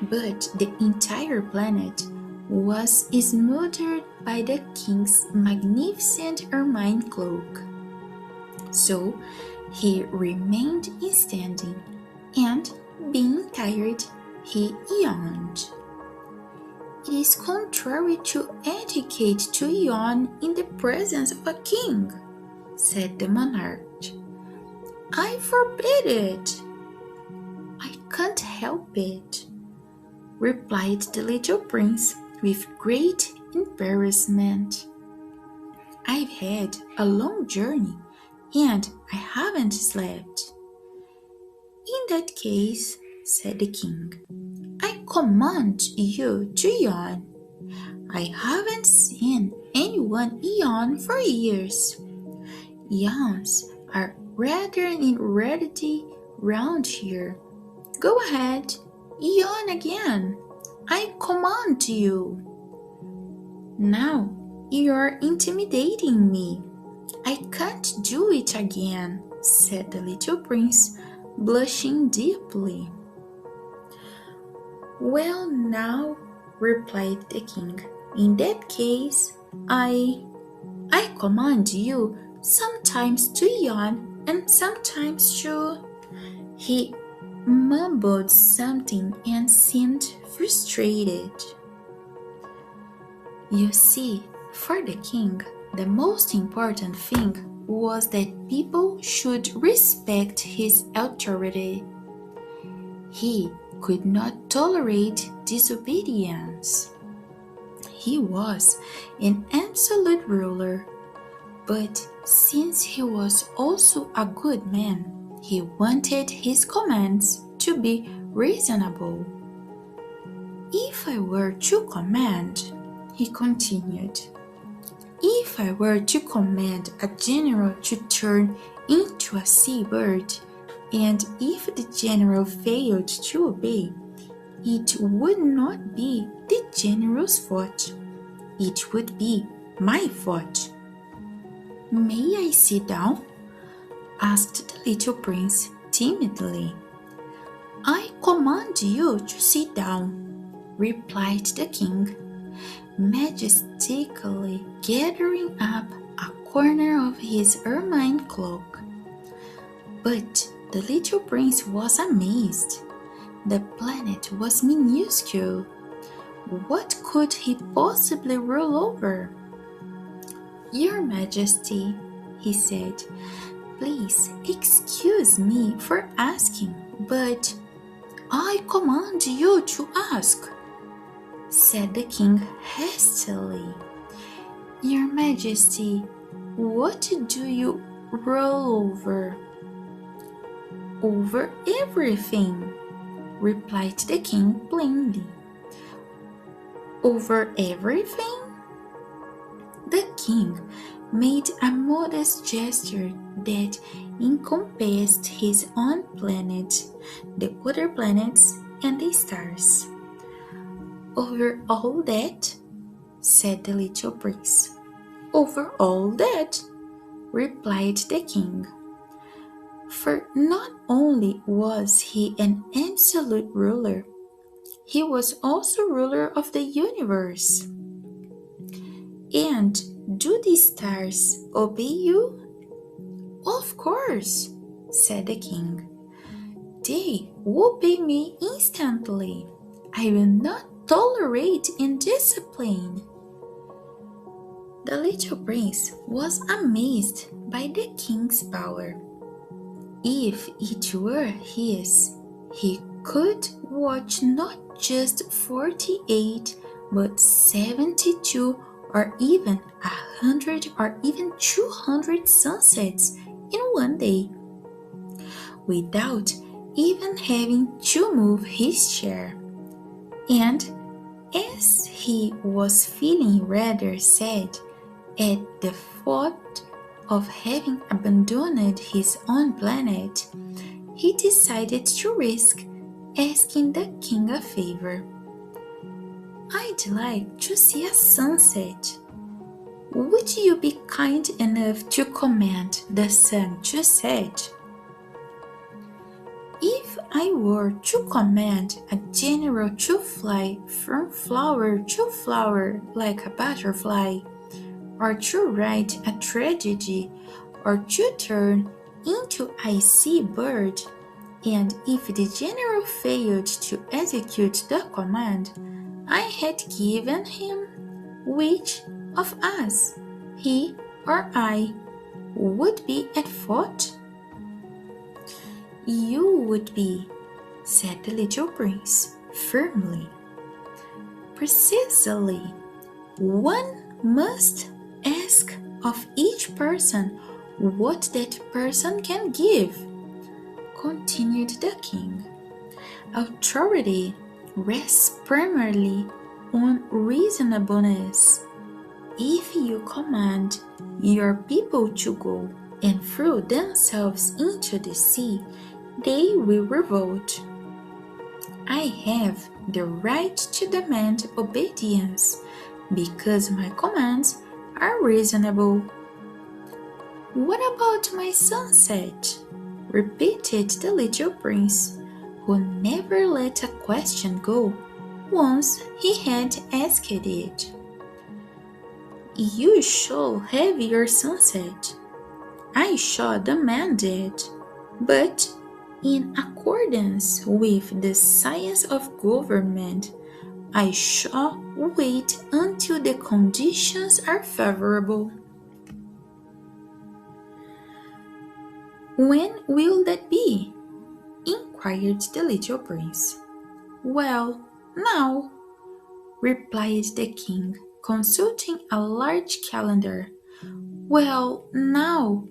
but the entire planet was smothered by the king's magnificent ermine cloak. So he remained standing, and being tired, he yawned. "It is contrary to etiquette to yawn in the presence of a king," said the monarch. "I forbid it." "I can't help it," replied the little prince with great embarrassment. "I've had a long journey and I haven't slept." "In that case, said the king. I command you to yawn. I haven't seen anyone yawn for years. Yawns are rather an rarity round here. Go ahead, yawn again. I command you. Now you're intimidating me. I can't do it again, said the little prince, blushing deeply. Well, now, replied the king, in that case, I command you sometimes to yawn and sometimes to. He mumbled something and seemed frustrated. You see, for the king, the most important thing was that people should respect his authority. He could not tolerate disobedience. He was an absolute ruler, but since he was also a good man, he wanted his commands to be reasonable. If I were to command, he continued, if I were to command a general to turn into a seabird, and if the general failed to obey, it would not be the general's fault. It would be my fault. May I sit down? Asked the little prince timidly. I command you to sit down, replied the king, majestically gathering up a corner of his ermine cloak. But the little prince was amazed. The planet was minuscule. What could he possibly rule over? Your Majesty, he said, please excuse me for asking, but I command you to ask, said the king hastily. Your Majesty, what do you rule over? Over everything, replied the king plainly. Over everything? The king made a modest gesture that encompassed his own planet, the other planets, and the stars. Over all that, said the little prince. Over all that, replied the king. For not only was he an absolute ruler, he was also ruler of the universe. And do the stars obey you? Of course, said the king. They obey me instantly. I will not tolerate indiscipline. The little prince was amazed by the king's power. If it were his, he could watch not just 48, but 72 or even 100 or even 200 sunsets in one day, without even having to move his chair. And as he was feeling rather sad at the thought of having abandoned his own planet, he decided to risk asking the king a favor. I'd like to see a sunset. Would you be kind enough to command the sun to set? If I were to command a general to fly from flower to flower like a butterfly, or to write a tragedy, or to turn into a seabird, and if the general failed to execute the command I had given him, which of us, he or I, would be at fault? You would be, said the little prince firmly. Precisely. One must ask of each person what that person can give, continued the king. Authority rests primarily on reasonableness. If you command your people to go and throw themselves into the sea, they will revolt. I have the right to demand obedience because my commands are reasonable. What about my sunset? Repeated the little prince, who never let a question go once he had asked it. You shall have your sunset. I shall demand it, but in accordance with the science of government, I shall wait until the conditions are favorable. When will that be? Inquired the little prince. Well, now, replied the king, consulting a large calendar. Well, now,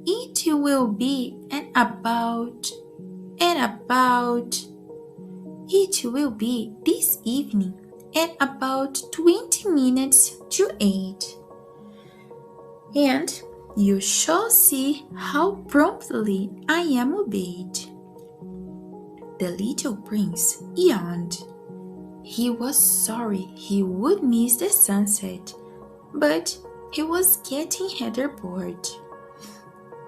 it will be it will be this evening at about 20 minutes to 8. And you shall see how promptly I am obeyed. The little prince yawned. He was sorry he would miss the sunset, but he was getting rather bored.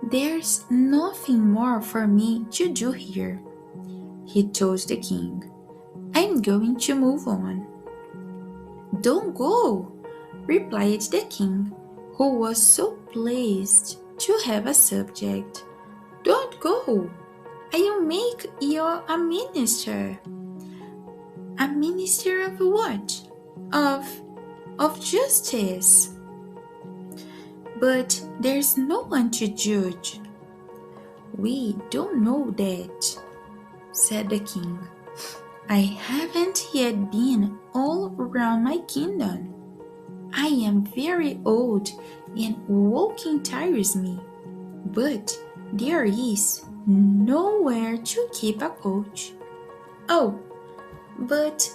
There's nothing more for me to do here, he told the king. I'm going to move on. Don't go, replied the king, who was so pleased to have a subject. Don't go. I'll make you a minister. A minister of what? Of justice. But there's no one to judge. We don't know that, said the king. I haven't yet been all around my kingdom. I am very old and walking tires me, but there is nowhere to keep a coach. Oh, but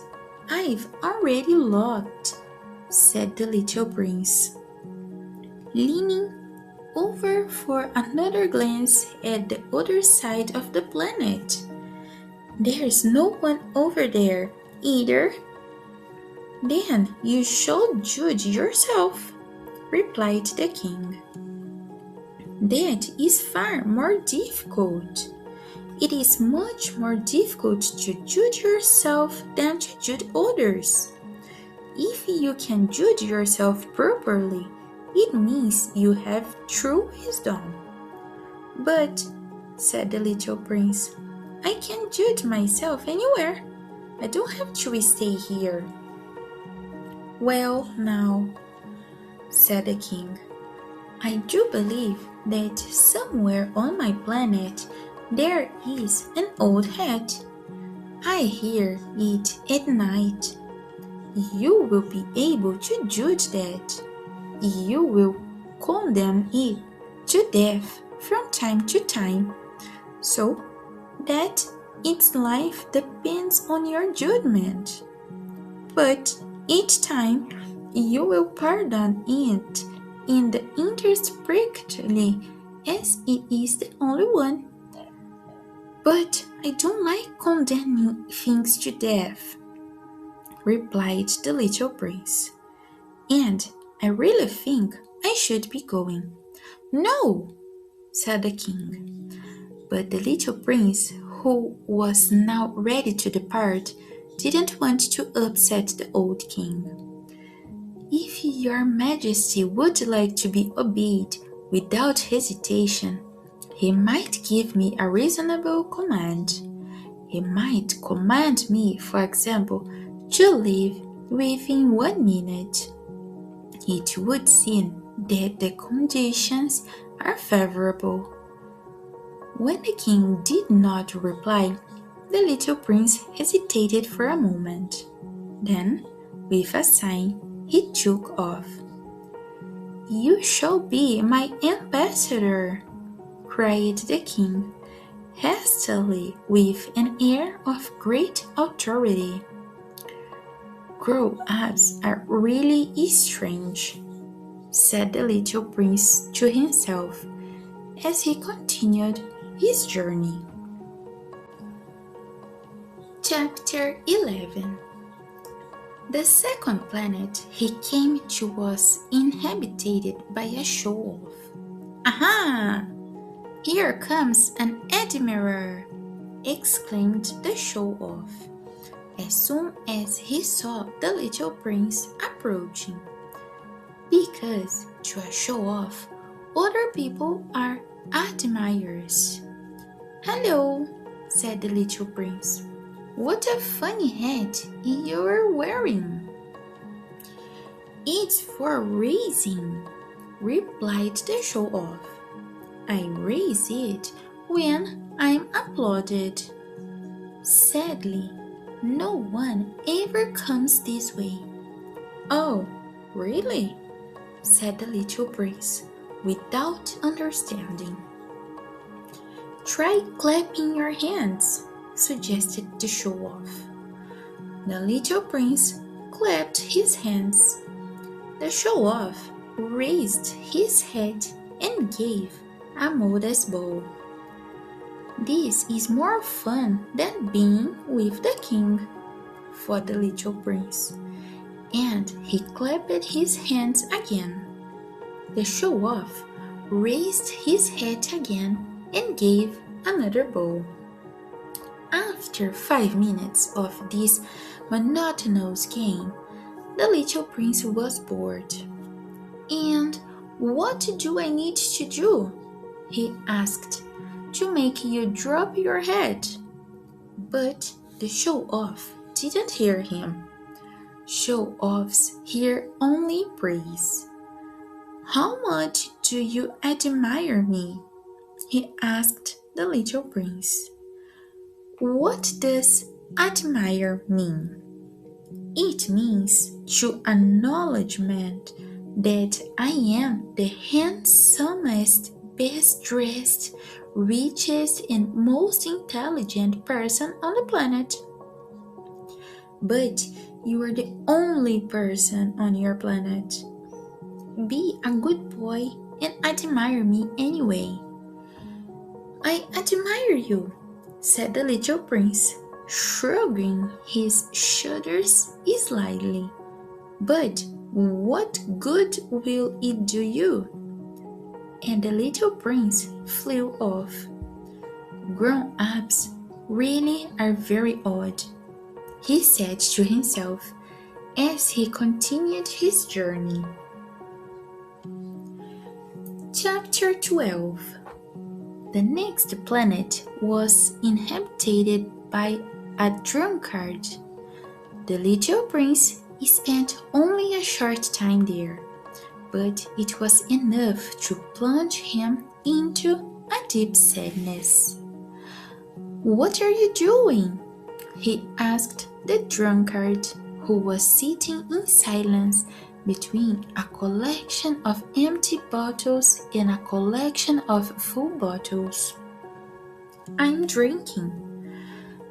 I've already looked, said the little prince, leaning over for another glance at the other side of the planet. There's no one over there either. Then you shall judge yourself, replied the king. That is far more difficult. It is much more difficult to judge yourself than to judge others. If you can judge yourself properly, it means you have true wisdom. But, said the little prince, I can judge myself anywhere. I don't have to stay here. Well, now, said the king, I do believe that somewhere on my planet there is an old hat. I hear it at night. You will be able to judge that. You will condemn it to death from time to time, so that its life depends on your judgment. But each time you will pardon it in the interest strictly as it is the only one. But I don't like condemning things to death, replied the little prince, and I really think I should be going. No, said the king. But the little prince, who was now ready to depart, didn't want to upset the old king. If your majesty would like to be obeyed without hesitation, he might give me a reasonable command. He might command me, for example, to leave within 1 minute. It would seem that the conditions are favorable. When the king did not reply, the little prince hesitated for a moment. Then, with a sigh, he took off. You shall be my ambassador, cried the king, hastily with an air of great authority. "Grown-ups are really strange," said the little prince to himself as he continued his journey. Chapter 11. The second planet he came to was inhabited by a show-off. "Aha! Here comes an admirer!" exclaimed the show-off as soon as he saw the little prince approaching. Because to a show-off, other people are admirers. "Hello," said the little prince. "What a funny hat you're wearing." "It's for racing," replied the show-off. "I race it when I'm applauded. Sadly, no one ever comes this way." "Oh, really?" said the little prince, without understanding. "Try clapping your hands," suggested the show-off. The little prince clapped his hands. The show-off raised his head and gave a modest bow. "This is more fun than being with the king," thought the little prince, and he clapped his hands again. The show-off raised his head again and gave another bow. After 5 minutes of this monotonous game, the little prince was bored. "And what do I need to do," he asked, "to make you drop your head?" But the show-off didn't hear him. Show-offs hear only praise. "How much do you admire me?" he asked the little prince. "What does admire mean?" "It means to acknowledge that I am the handsomest, best dressed, richest, and most intelligent person on the planet." "But you are the only person on your planet. Be a good boy and admire me anyway." "I admire you," said the little prince, shrugging his shoulders slightly. "But what good will it do you?" And the little prince flew off. "Grown-ups really are very odd," he said to himself as he continued his journey. Chapter 12. The next planet was inhabited by a drunkard. The little prince spent only a short time there, but it was enough to plunge him into a deep sadness. "What are you doing?" he asked the drunkard, who was sitting in silence between a collection of empty bottles and a collection of full bottles. "I'm drinking,"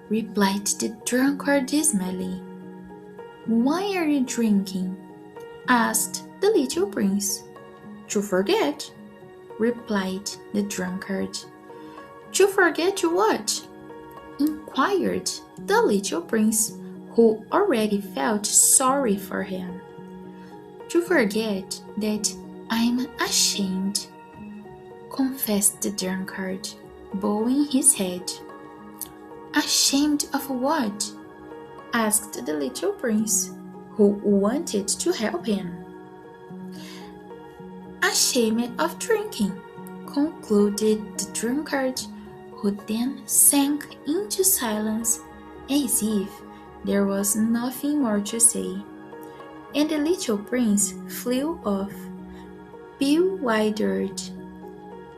replied the drunkard dismally. "Why are you drinking?" asked the little prince. "To forget," replied the drunkard. "To forget what?" inquired the little prince, who already felt sorry for him. "To forget that I'm ashamed," confessed the drunkard, bowing his head. "Ashamed of what?" asked the little prince, who wanted to help him. "Ashamed of drinking," concluded the drunkard, who then sank into silence as if there was nothing more to say. And the little prince flew off, bewildered.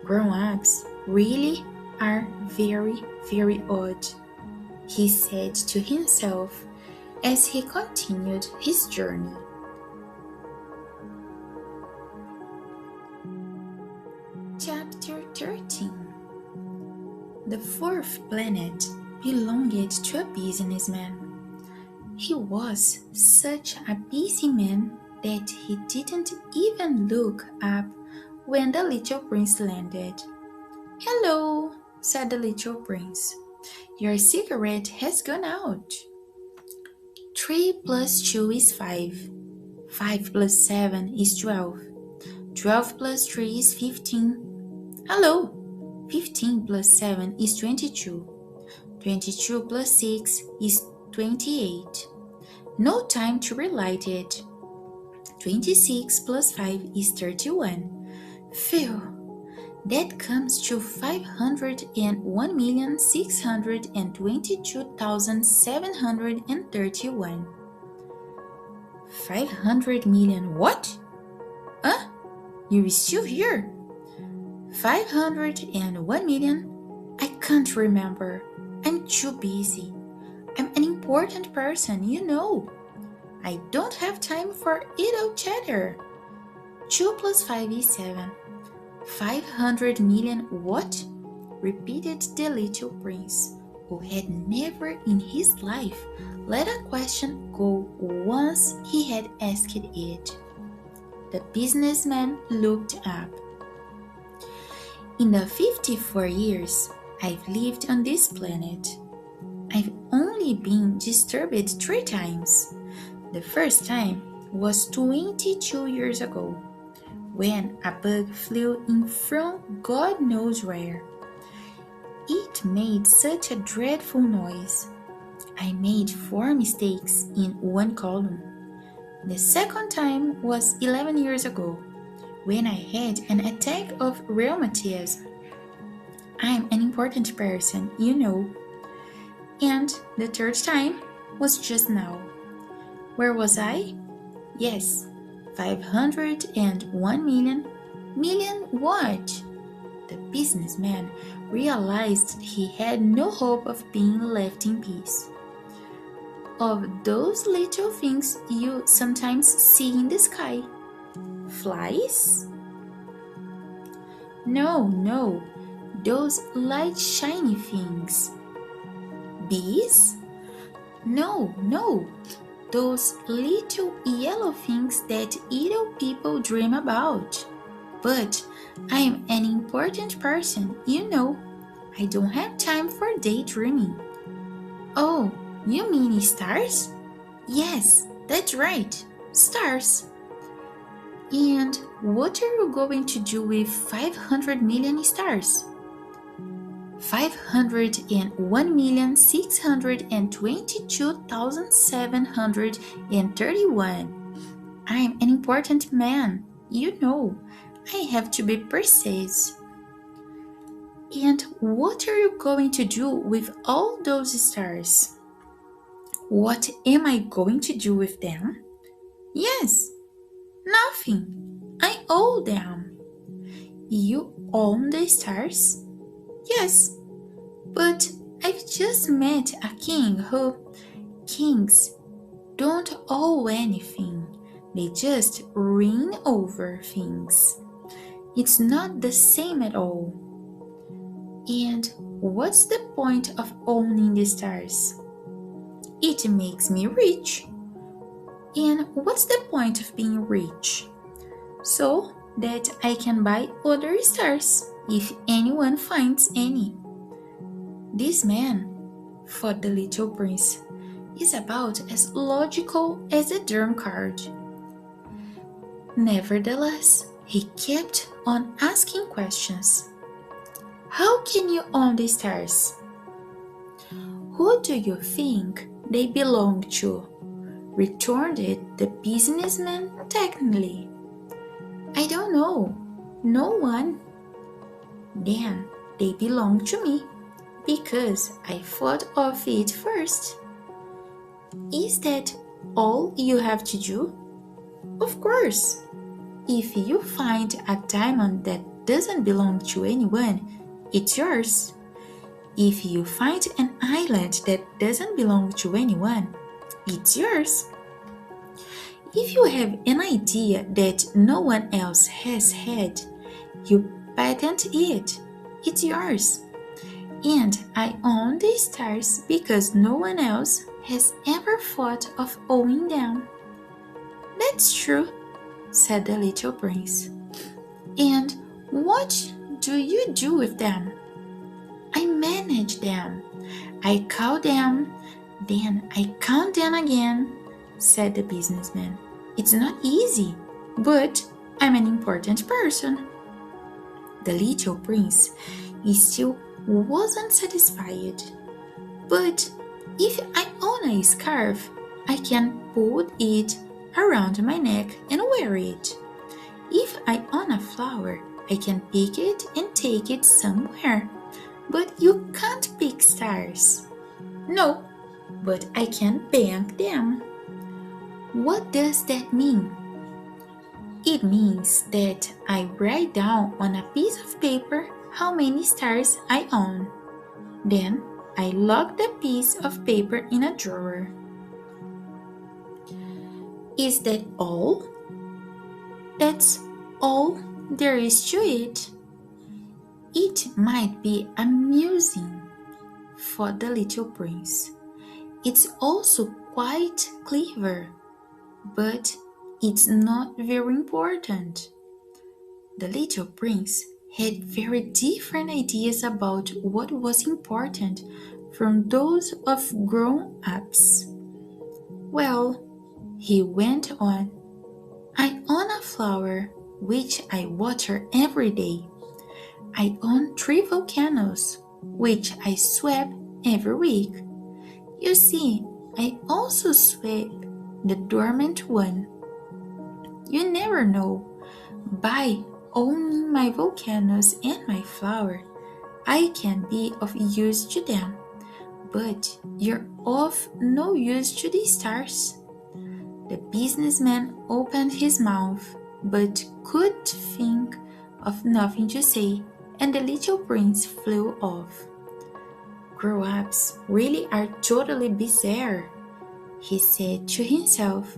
"Grown-ups really are very, very odd," he said to himself as he continued his journey. Chapter 13. The The fourth planet belonged to a businessman. He was such a busy man that he didn't even look up when the little prince landed. "Hello," said the little prince. "Your cigarette has gone out." 3 plus 2 is 5. 5 plus 7 is 12. 12 plus 3 is 15. Hello! 15 plus 7 is 22. 22 plus 6 is 28. No time to relight it. 26 plus 5 is 31. Phew! That comes to 501,622,731. 500 million what? Huh? You're still here? 501 million? I can't remember. I'm too busy. I'm an important person, you know. I don't have time for idle chatter. 2 plus 5 is 7. 500 million what? Repeated the little prince, who had never in his life let a question go once he had asked it. The businessman looked up. "In the 54 years I've lived on this planet, I've only been disturbed 3 times. The first time was 22 years ago, when a bug flew in from God knows where. It made such a dreadful noise. I made 4 mistakes in 1 column. The second time was 11 years ago, when I had an attack of rheumatism. I'm an important person, you know. And the third time was just now. Where was I? Yes, 501 million. Million what?" The businessman realized he had no hope of being left in peace. "Of those little things you sometimes see in the sky. Flies? No, those light shiny things. Bees? No, those little yellow things that idle people dream about. But I'm an important person, you know. I don't have time for daydreaming." "Oh, you mean stars?" "Yes, that's right, stars." "And what are you going to do with 500 million stars?" 501,622,731. I'm an important man, you know. I have to be precise. "And what are you going to do with all those stars?" "What am I going to do with them?" "Yes, nothing. I own them." "You own the stars?" "Yes, but I've just met a king who... Kings don't owe anything. They just reign over things. It's not the same at all." "And what's the point of owning the stars?" "It makes me rich." "And what's the point of being rich?" "So that I can buy other stars, if anyone finds any." This man, thought the little prince, is about as logical as a drum card. Nevertheless, he kept on asking questions. "How can you own the stars?" "Who do you think they belong to?" returned the businessman technically. "I don't know. No one." "Then they belong to me, because I thought of it first." "Is that all you have to do?" "Of course. If you find a diamond that doesn't belong to anyone, it's yours. If you find an island that doesn't belong to anyone, it's yours. If you have an idea that no one else has had, you patent it. It's yours. And I own the stars because no one else has ever thought of owning them. That's true, said the little prince. And what do you do with them? I manage them. I call them, then I count them again, said the businessman. It's not easy, but I'm an important person. The little prince still wasn't satisfied. But if I own a scarf, I can put it around my neck and wear it. If I own a flower, I can pick it and take it somewhere. But you can't pick stars. No, but I can bank them. What does that mean? It means that I write down on a piece of paper how many stars I own. Then I lock the piece of paper in a drawer. Is that all? That's all there is to it. It might be amusing, thought the little prince. It's also quite clever, but it's not very important. The little prince had very different ideas about what was important from those of grown-ups. Well, he went on, I own a flower which I water every day. I own 3 volcanoes which I sweep every week. You see, I also sweep the dormant one. You never know. By owning my volcanoes and my flower, I can be of use to them, but you're of no use to the stars. The businessman opened his mouth, but could think of nothing to say, and the little prince flew off. Grown-ups really are totally bizarre, he said to himself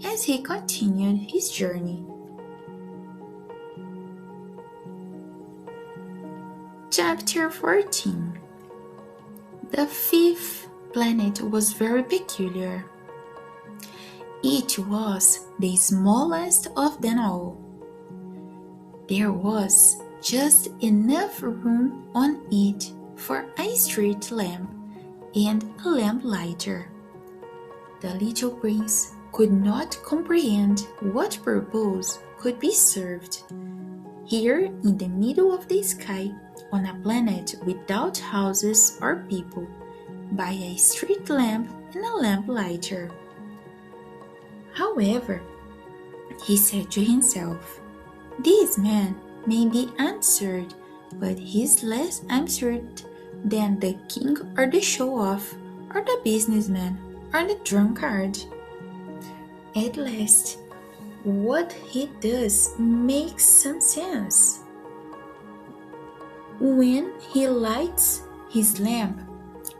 as he continued his journey. Chapter 14. The 5th planet was very peculiar. It was the smallest of them all. There was just enough room on it for a street lamp and a lamplighter. The little prince could not comprehend what purpose could be served. Here in the middle of the sky, on a planet without houses or people, by a street lamp and a lamplighter. However, he said to himself, this man may be absurd, but he's less absurd than the king or the show-off or the businessman or the drunkard. At last, what he does makes some sense. When he lights his lamp,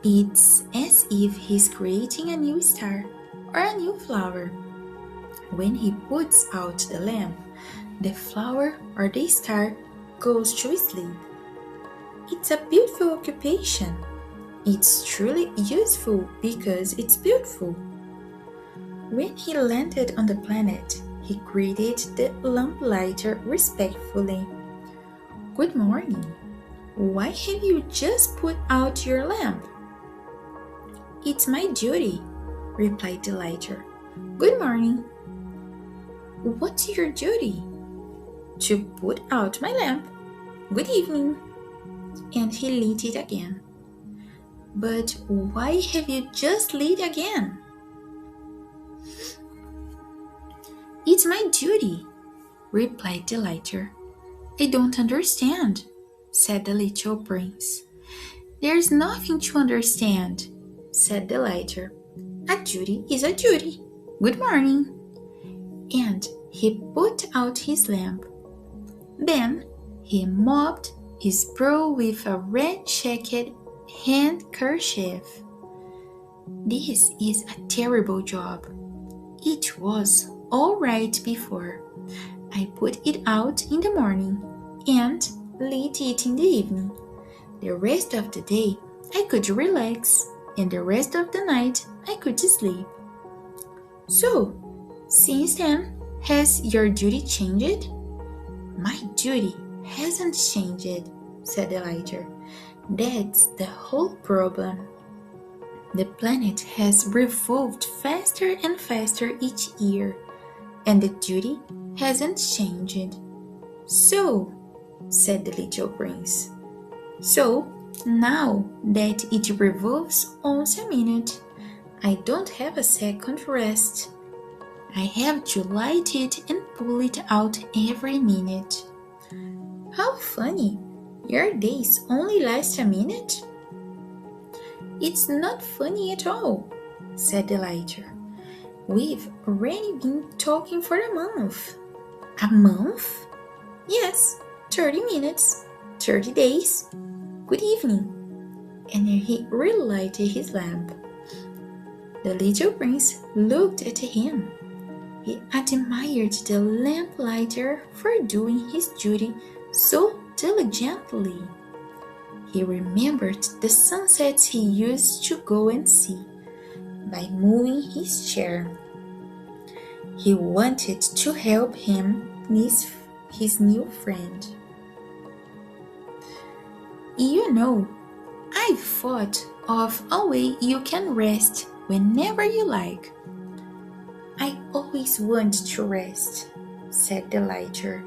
it's as if he's creating a new star or a new flower. When he puts out the lamp, the flower or the star goes to sleep. It's a beautiful occupation. It's truly useful because it's beautiful. When he landed on the planet, he greeted the lamplighter respectfully. Good morning. Why have you just put out your lamp? It's my duty, replied the lighter. Good morning. What's your duty? To put out my lamp. Good evening. And he lit it again. But why have you just lit again? It's my duty, replied the lighter. I don't understand, said the little prince. There's nothing to understand, said the lighter. A duty is a duty. Good morning. And he put out his lamp. Then he mopped his brow with a red-checked handkerchief. This is a terrible job. It was all right before. I put it out in the morning and lit it in the evening. The rest of the day, I could relax, and the rest of the night, I could sleep. So, since then, has your duty changed? My duty hasn't changed, said the lighter. That's the whole problem. The planet has revolved faster and faster each year, and the duty hasn't changed. So, said the little prince. So, now that it revolves once a minute, I don't have a second rest. I have to light it and pull it out every minute. How funny! Your days only last a minute? It's not funny at all, said the lighter. We've already been talking for a month. A month? Yes, 30 minutes, 30 days. Good evening. And he relighted his lamp. The little prince looked at him. He admired the lamplighter for doing his duty so diligently. He remembered the sunsets he used to go and see by moving his chair. He wanted to help him miss his new friend. You know, I've thought of a way you can rest whenever you like. I always want to rest, said the lighter,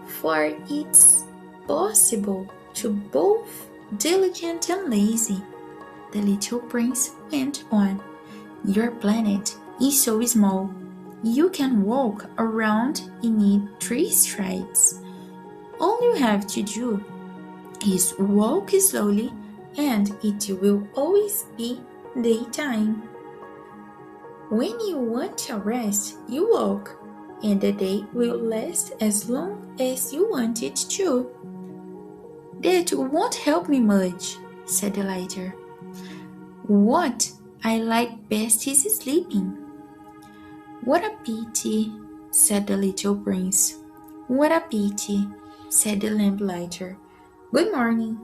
for it's possible to both diligent and lazy. The little prince went on. Your planet is so small. You can walk around in it 3 strides. All you have to do is walk slowly, and it will always be daytime. When you want a rest, you walk, and the day will last as long as you want it to. That won't help me much, said the lighter. What I like best is sleeping. What a pity, said the little prince. What a pity, said the lamplighter. Good morning.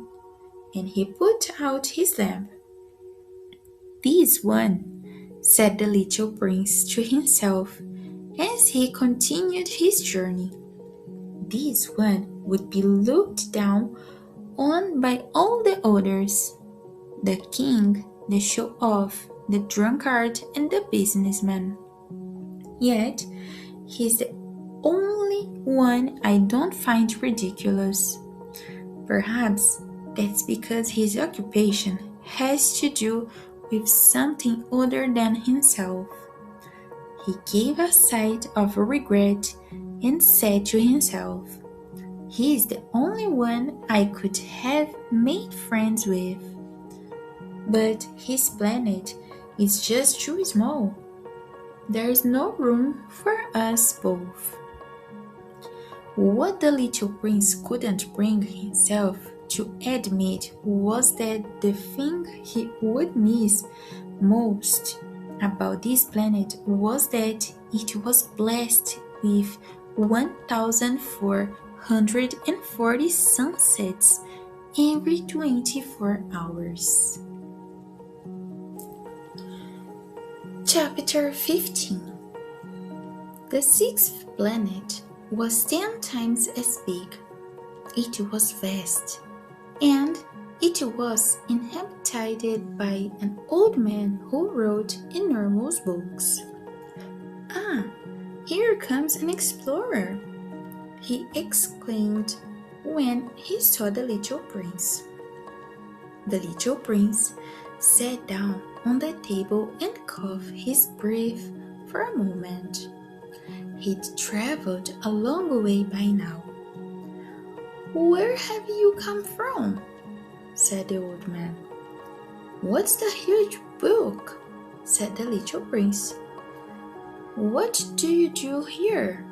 And he put out his lamp. This one, said the little prince to himself as he continued his journey. This one would be looked down on by all the others. The king, the show-off, the drunkard, and the businessman. Yet, he's the only one I don't find ridiculous. Perhaps that's because his occupation has to do with something other than himself. He gave a sigh of regret and said to himself, he is the only one I could have made friends with. But his planet is just too small. There is no room for us both. What the little prince couldn't bring himself to admit was that the thing he would miss most about this planet was that it was blessed with 1,440 sunsets every 24 hours. Chapter 15. The 6th planet was 10 times as big. It was vast, and it was inhabited by an old man who wrote enormous books. Ah, here comes an explorer, he exclaimed when he saw the little prince. The little prince sat down on the table and caught his breath for a moment. He'd traveled a long way by now. Where have you come from? Said the old man. What's the huge book? Said the little prince. What do you do here?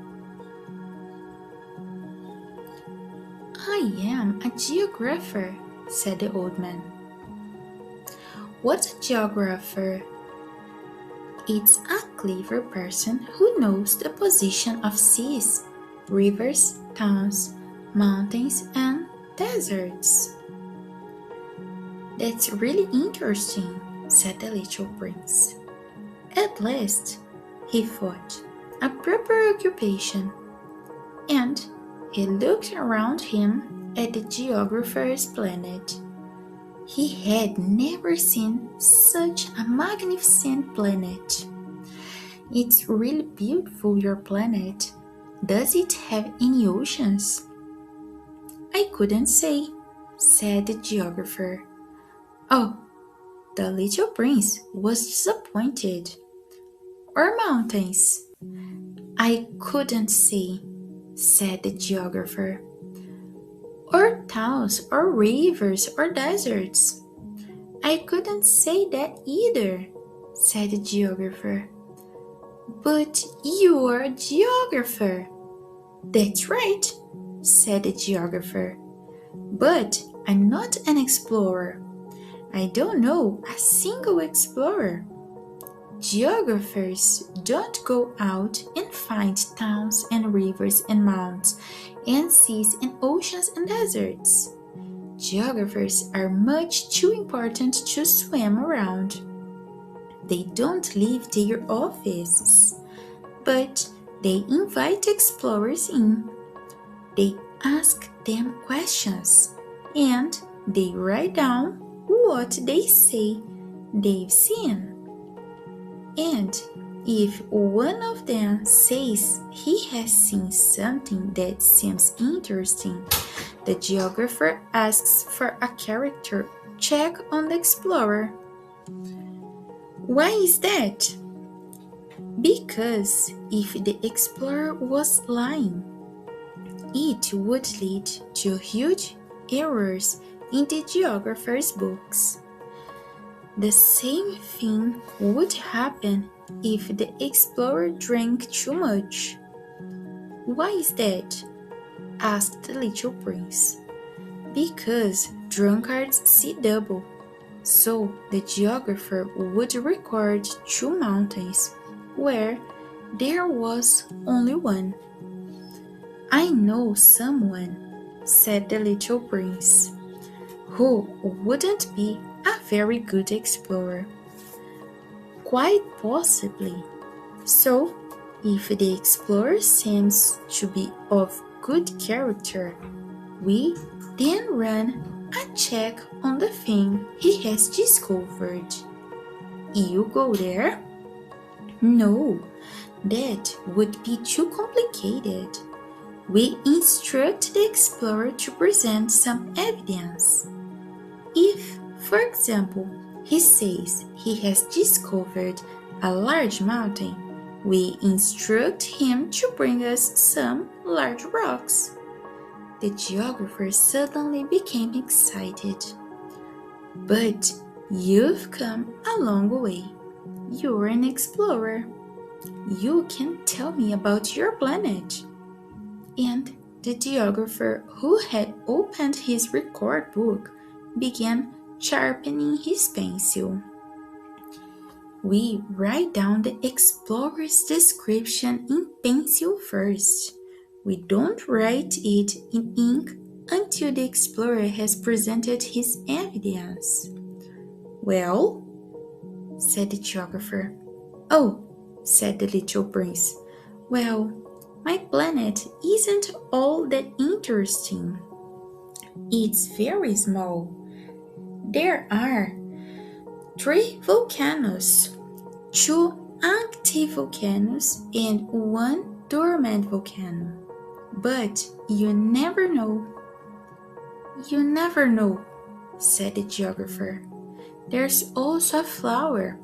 I am a geographer, said the old man. What's a geographer? It's a clever person who knows the position of seas, rivers, towns, mountains, and deserts. That's really interesting, said the little prince. At last, he thought, a proper occupation, and he looked around him at the geographer's planet. He had never seen such a magnificent planet. It's really beautiful, your planet. Does it have any oceans? I couldn't say, said the geographer. Oh, the little prince was disappointed. Or mountains? I couldn't say, said the geographer. Or towns, or rivers, or deserts? I couldn't say that either, said the geographer. But you're a geographer. That's right, said the geographer. But I'm not an explorer. I don't know a single explorer. Geographers don't go out and find towns and rivers and mountains and seas and oceans and deserts. Geographers are much too important to swim around. They don't leave their offices, but they invite explorers in. They ask them questions, and they write down what they say they've seen. And if one of them says he has seen something that seems interesting, the geographer asks for a character check on the explorer. Why is that? Because if the explorer was lying, it would lead to huge errors in the geographer's books. The same thing would happen if the explorer drank too much. Why is that? Asked the little prince. Because drunkards see double. So the geographer would record 2 mountains where there was only one. I know someone, said the little prince, who wouldn't be a very good explorer. Quite possibly. So, if the explorer seems to be of good character, we then run a check on the thing he has discovered. You go there? No, that would be too complicated. We instruct the explorer to present some evidence. If, for example, he says he has discovered a large mountain, we instruct him to bring us some large rocks. The geographer suddenly became excited. But you've come a long way. You're an explorer. You can tell me about your planet. And the geographer, who had opened his record book, began sharpening his pencil. We write down the explorer's description in pencil first. We don't write it in ink until the explorer has presented his evidence. Well, said the geographer. Oh, said the little prince. Well, my planet isn't all that interesting. It's very small. There are 3 volcanoes, 2 active volcanoes, and 1 dormant volcano. But you never know. You never know, said the geographer. There's also a flower.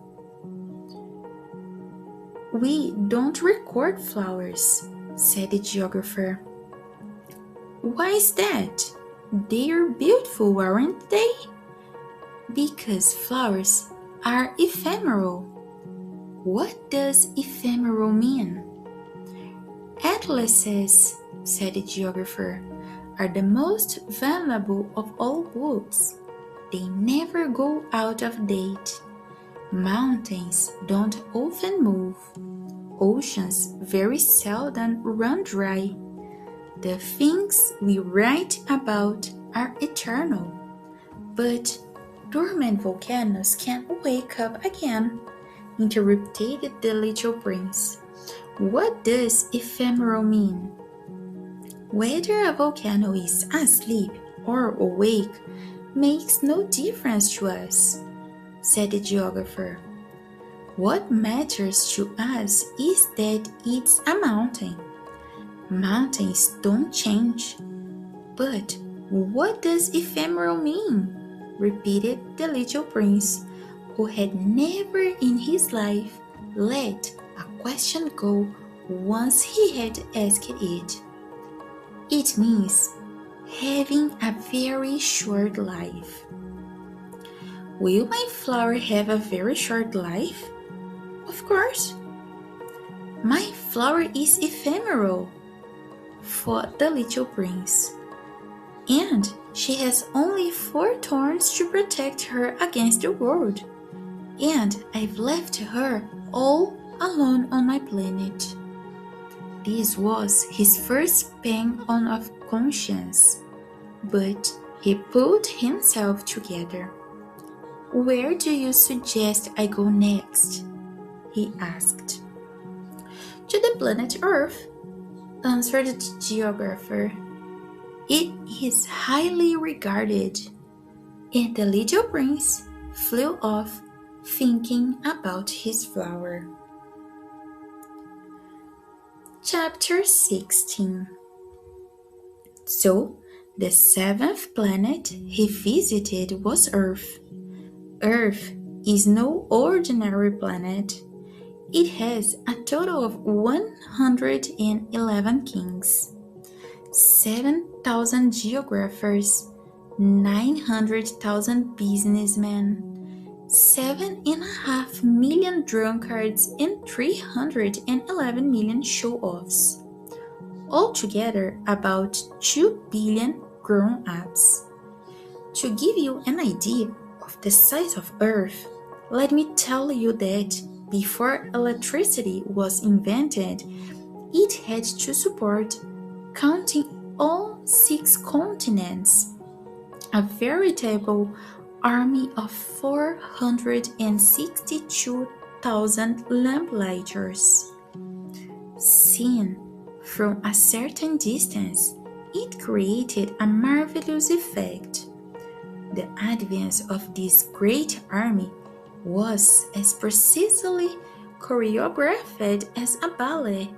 We don't record flowers, said the geographer. Why is that? They're beautiful, aren't they? Because flowers are ephemeral. What does ephemeral mean? Atlases, said the geographer, are the most valuable of all books. They never go out of date. Mountains don't often move. Oceans very seldom run dry. The things we write about are eternal. But dormant volcanoes can wake up again, interrupted the little prince. What does ephemeral mean? Whether a volcano is asleep or awake makes no difference to us, said the geographer. What matters to us is that it's a mountain. Mountains don't change. But what does ephemeral mean? Repeated the little prince, who had never in his life let a question go once he had asked it. It means having a very short life. Will my flower have a very short life? Of course. My flower is ephemeral, thought the little prince. And she has only 4 thorns to protect her against the world. And I've left her all alone on my planet. This was his first pang of conscience, but he pulled himself together. Where do you suggest I go next? He asked. To the planet Earth, answered the geographer. It is highly regarded. And the little prince flew off, thinking about his flower. Chapter 16. So, the 7th planet he visited was Earth. Earth is no ordinary planet. It has a total of 111 kings, 7,000 geographers, 900,000 businessmen, 7.5 million drunkards, and 311 million show-offs. Altogether, about 2 billion grown-ups. To give you an idea of the size of Earth, let me tell you that before electricity was invented, it had to support, counting all 6 continents, a veritable army of 462,000 lamplighters. Seen from a certain distance, it created a marvelous effect. The advance of this great army was as precisely choreographed as a ballet.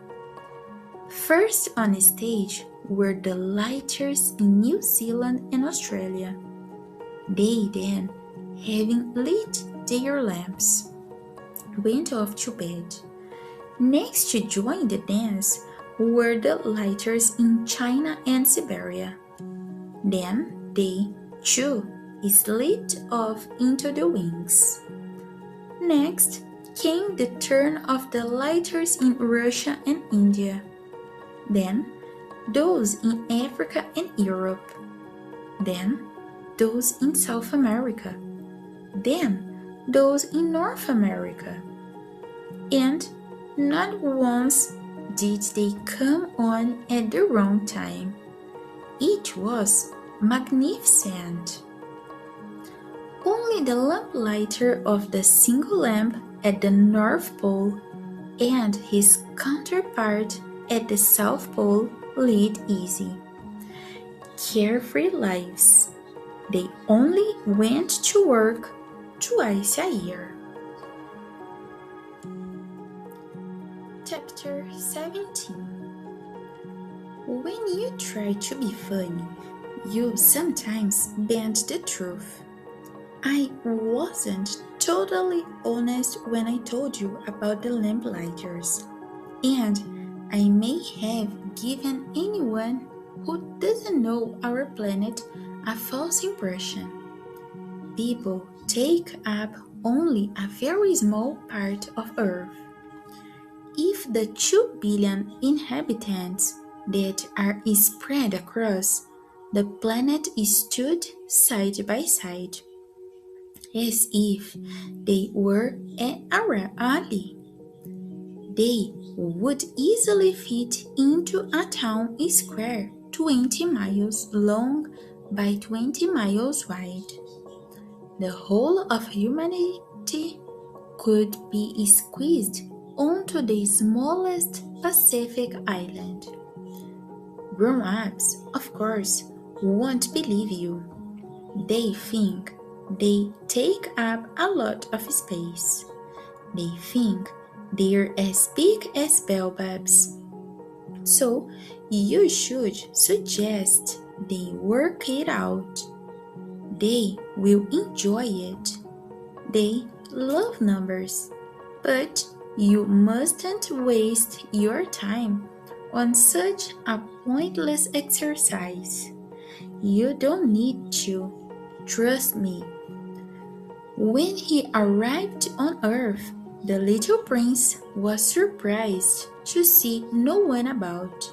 First on stage were the lighters in New Zealand and Australia. They then, having lit their lamps, went off to bed. Next to join the dance were the lighters in China and Siberia. Then they, too, slipped off into the wings. Next came the turn of the lighters in Russia and India. Then those in Africa and Europe. Then those in South America. Then those in North America. And not once did they come on at the wrong time. It was magnificent. Only the lamplighter of the single lamp at the North Pole and his counterpart at the South Pole led easy, carefree lives. They only went to work twice a year. Chapter 17. When you try to be funny, you sometimes bend the truth. I wasn't totally honest when I told you about the lamplighters, and I may have given anyone who doesn't know our planet a false impression. People take up only a very small part of Earth. If the 2 billion inhabitants that are spread across the planet stood side by side, as if they were an alley, they would easily fit into a town square 20 miles long by 20 miles wide. The whole of humanity could be squeezed onto the smallest Pacific island. Grown-ups, of course, won't believe you. They think they take up a lot of space. They think they're as big as baobabs. So you should suggest they work it out. They will enjoy it. They love numbers, but you mustn't waste your time on such a pointless exercise. You don't need to. Trust me. When he arrived on Earth, the little prince was surprised to see no one about.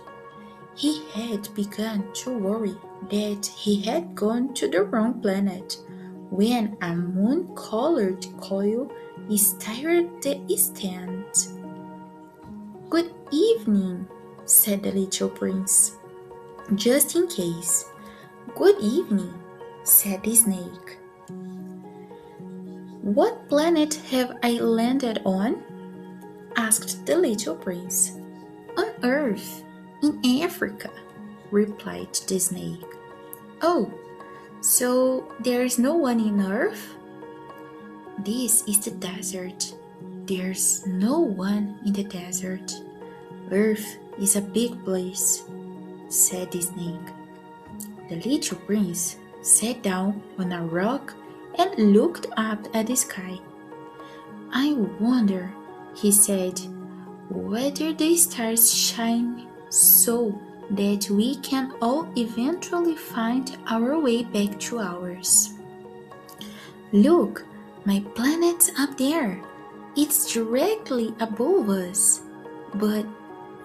He had begun to worry that he had gone to the wrong planet when a moon-colored coil stirred the stand. "Good evening," said the little prince. "Just in case." "Good evening," said the snake. "What planet have I landed on?" asked the little prince. "On Earth, in Africa," replied the snake. "Oh, so there's no one in Earth?" "This is the desert. There's no one in the desert. Earth is a big place," said the snake. The little prince sat down on a rock and looked up at the sky. "I wonder," he said, "whether the stars shine so that we can all eventually find our way back to ours. Look, my planet's up there. It's directly above us. But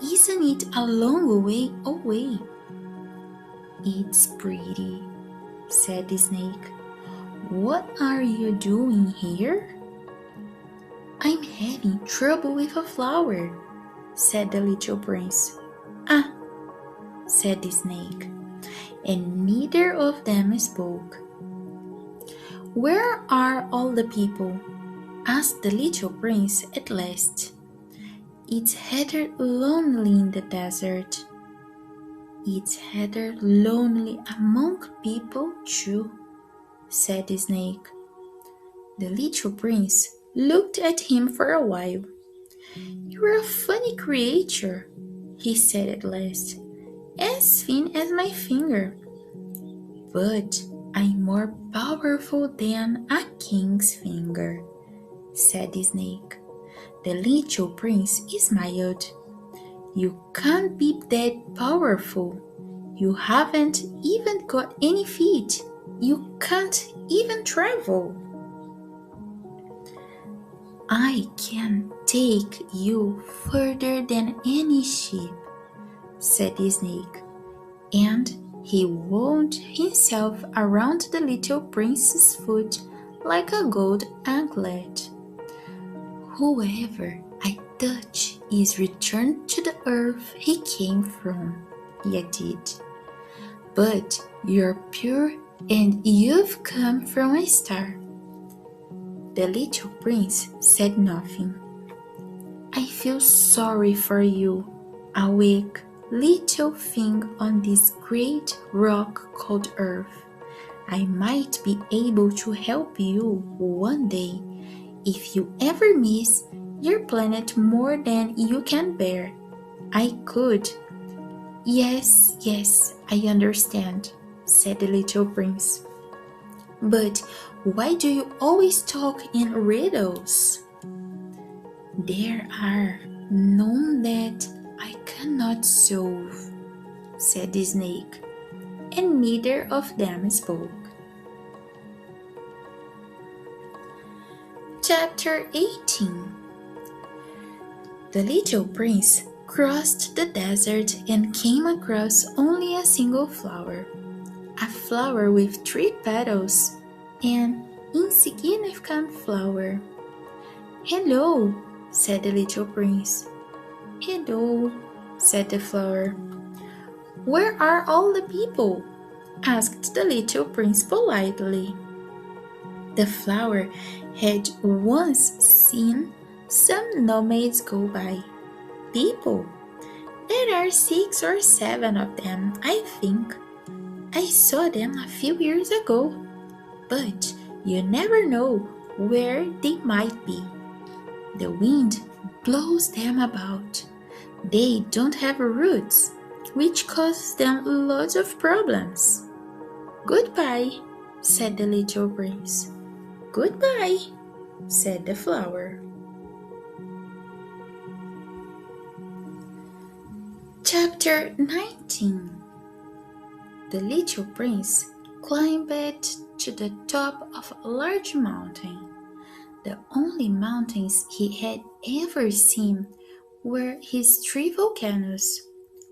isn't it a long way away?" "It's pretty," said the snake. "What are you doing here?" "I'm having trouble with a flower," said the little prince. "Ah," said the snake, and neither of them spoke. "Where are all the people?" asked the little prince at last. "It's rather lonely in the desert." "It's rather lonely among people too," said the snake. The little prince looked at him for a while. "You're a funny creature," he said at last, "as thin as my finger. But I'm more powerful than a king's finger," said the snake. The little prince smiled. "You can't be that powerful. You haven't even got any feet. You can't even travel." "I can take you further than any ship," said the snake, and he wound himself around the little prince's foot like a gold anklet. "Whoever I touch is returned to the earth he came from," he added. "But you're pure and you've come from a star." The little prince said nothing. "I feel sorry for you, a weak little thing on this great rock called Earth. I might be able to help you one day if you ever miss your planet more than you can bear. I could." Yes, I understand," said the little prince. "But why do you always talk in riddles?" "There are none that I cannot solve," said the snake, and neither of them spoke. Chapter 18. The little prince crossed the desert and came across only a single flower, a flower with 3 petals, an insignificant flower. "Hello," said the little prince. "Hello," said the flower. "Where are all the people?" asked the little prince politely. The flower had once seen some nomads go by. People. There are 6 or 7 of them, I think. I saw them a few years ago, but you never know where they might be. The wind blows them about. They don't have roots, which causes them lots of problems. Goodbye, said the little prince. Goodbye, said the flower. Chapter 19. The little prince climbed to the top of a large mountain. The only mountains he had ever seen were his 3 volcanoes,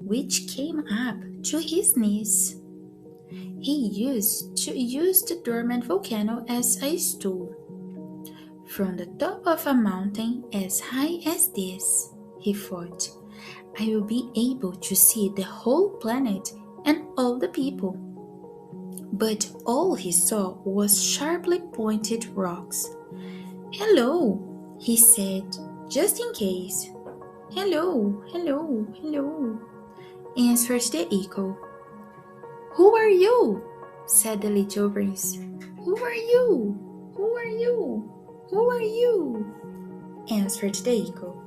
which came up to his knees. He used to use the dormant volcano as a stool. From the top of a mountain as high as this, he thought, I will be able to see the whole planet and all the people. But all he saw was sharply pointed rocks. Hello, he said, just in case. Hello, hello, hello, answered the echo. Who are you? Said the little prince. Who are you? Who are you? Who are you? Answered the echo.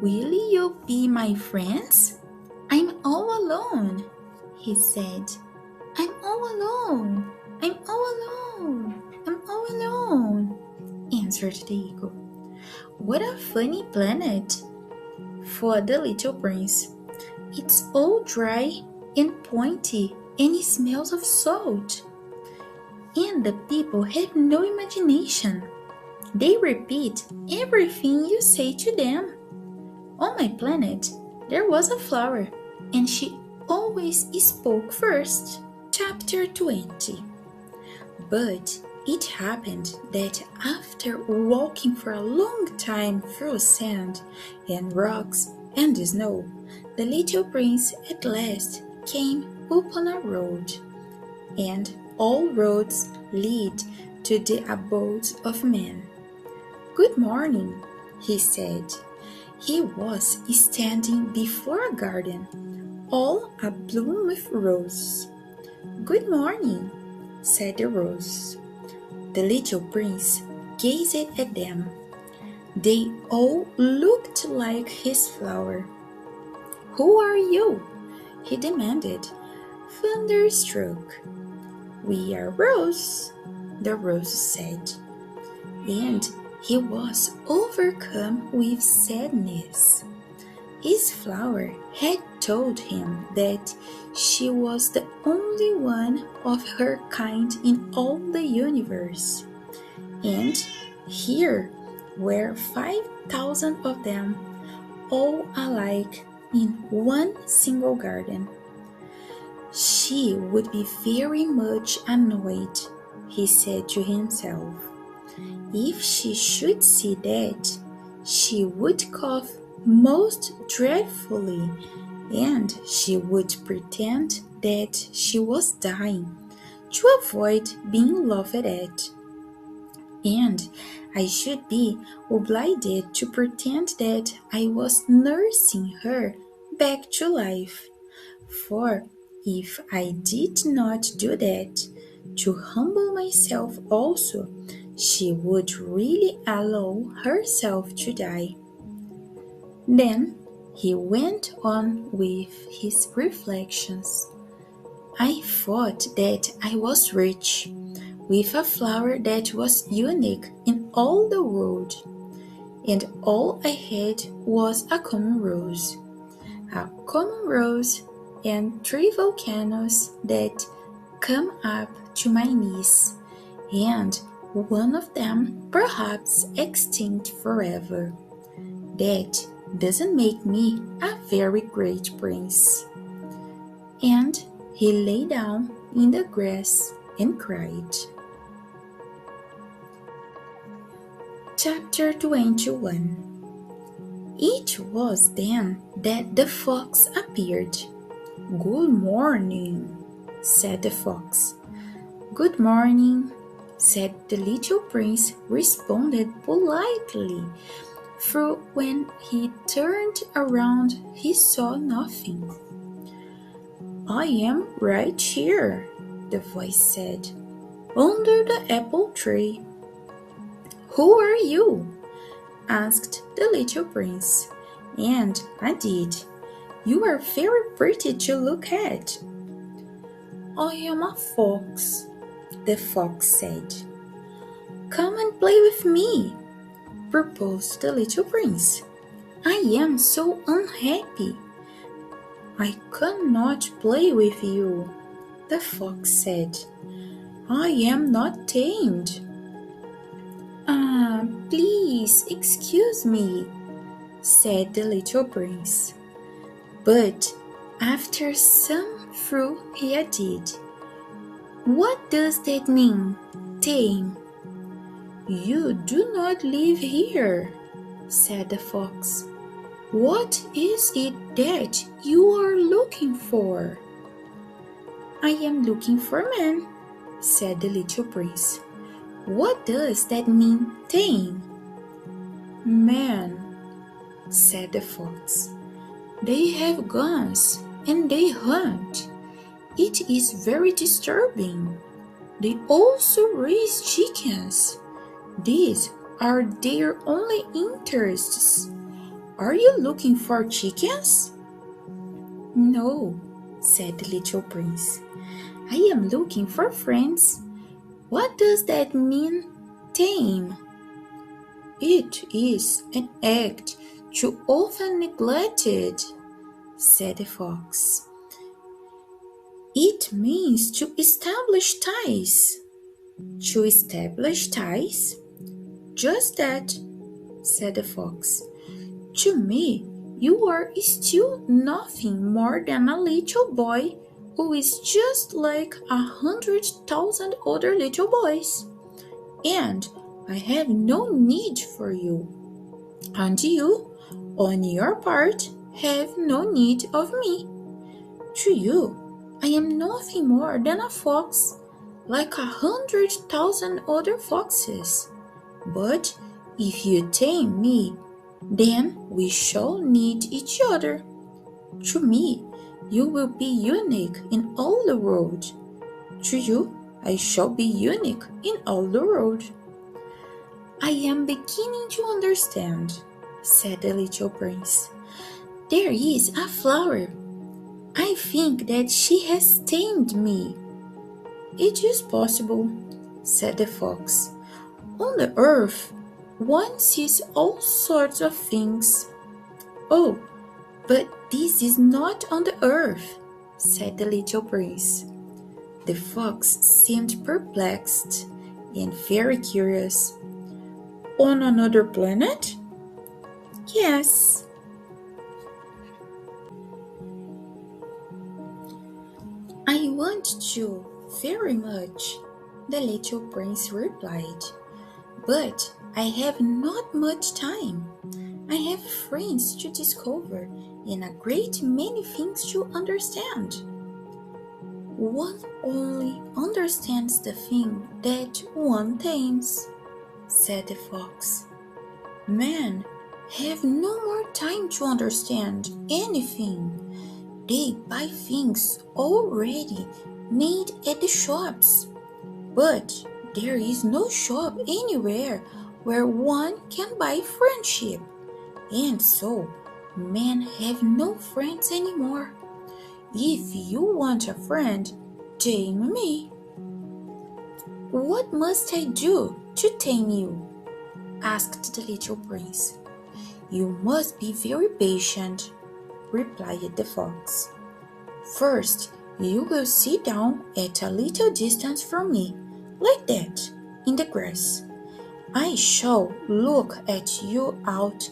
Will you be my friends? I'm all alone, he said. I'm all alone. I'm all alone. I'm all alone, answered the eagle. What a funny planet, thought the little prince. It's all dry and pointy and it smells of salt. And the people have no imagination. They repeat everything you say to them. On my planet, there was a flower, and she always spoke first. Chapter 20. But it happened that after walking for a long time through sand and rocks and snow, the little prince at last came upon a road, and all roads lead to the abode of men. Good morning, he said. He was standing before a garden, all abloom with roses. Good morning, said the rose. The little prince gazed at them. They all looked like his flower. Who are you? He demanded, thunderstruck. We are rose, the rose said. And he was overcome with sadness. His flower had told him that she was the only one of her kind in all the universe. And here were 5,000 of them, all alike in one single garden. She would be very much annoyed, he said to himself. If she should see that, she would cough most dreadfully, and she would pretend that she was dying to avoid being laughed at. And I should be obliged to pretend that I was nursing her back to life, for if I did not do that, to humble myself also, she would really allow herself to die. Then he went on with his reflections. I thought that I was rich, with a flower that was unique in all the world, and all I had was a common rose and 3 volcanoes that come up to my knees, and one of them perhaps extinct forever. That doesn't make me a very great prince. And he lay down in the grass and cried. Chapter 21. It was then that the fox appeared. Good morning, said the fox. Good morning, said the little prince, responded politely. For when he turned around, he saw nothing. I am right here, the voice said, under the apple tree. Who are you? Asked the little prince. And I did. You are very pretty to look at. I am a fox, the fox said. Come and play with me, proposed the little prince. I am so unhappy. I cannot play with you, the fox said. I am not tamed. Please excuse me, said the little prince. But after some thought he added, What does that mean, tame? You do not live here, said the fox. What is it that you are looking for? I am looking for men, said the little prince. What does that mean, tame? Men, said the fox. They have guns and they hunt. It is very disturbing. They also raise chickens. These are their only interests. Are you looking for chickens? No, said the little prince. I am looking for friends. What does that mean, tame? It is an act too often neglected, said the fox. It means to establish ties. To establish ties? Just that, said the fox. To me, you are still nothing more than a little boy who is just like 100,000 other little boys. And I have no need for you. And you, on your part, have no need of me. To you, I am nothing more than a fox, like 100,000 other foxes. But if you tame me, then we shall need each other. To me, you will be unique in all the world. To you, I shall be unique in all the world. I am beginning to understand, said the little prince. There is a flower. I think that she has tamed me. It is possible, said the fox. On the earth, one sees all sorts of things. Oh, but this is not on the earth, said the little prince. The fox seemed perplexed and very curious. On another planet? Yes. I want to very much, the little prince replied. But I have not much time. I have friends to discover and a great many things to understand. One only understands the thing that one tames, said the fox. Men have no more time to understand anything. They buy things already made at the shops. But there is no shop anywhere where one can buy friendship. And so, men have no friends anymore. If you want a friend, tame me. What must I do to tame you? Asked the little prince. You must be very patient, replied the fox. First, you will sit down at a little distance from me, like that, in the grass. I shall look at you out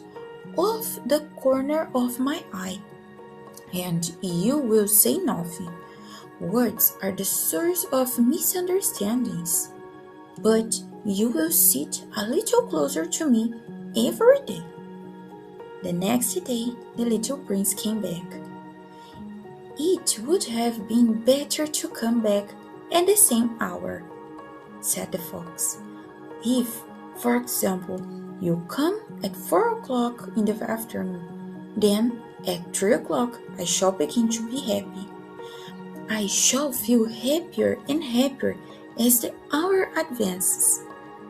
of the corner of my eye, and you will say nothing. Words are the source of misunderstandings. But you will sit a little closer to me every day. The next day, the little prince came back. It would have been better to come back at the same hour, said the fox. If, for example, you come at 4 o'clock in the afternoon, then at 3 o'clock I shall begin to be happy. I shall feel happier and happier as the hour advances.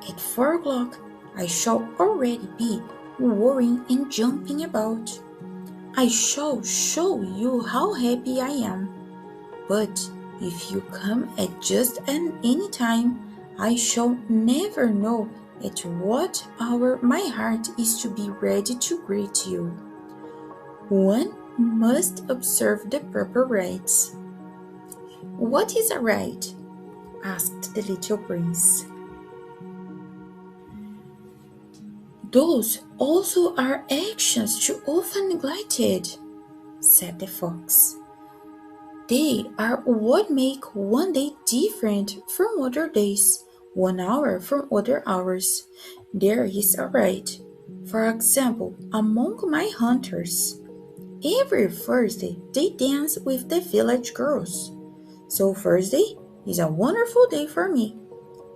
At 4 o'clock I shall already be worrying and jumping about. I shall show you how happy I am. But if you come at just any time, I shall never know at what hour my heart is to be ready to greet you. One must observe the proper rites. What is a rite? Asked the little prince. Those also are actions too often neglected, said the fox. They are what make one day different from other days, 1 hour from other hours. There is a rite. For example, among my hunters, every Thursday they dance with the village girls. So Thursday is a wonderful day for me.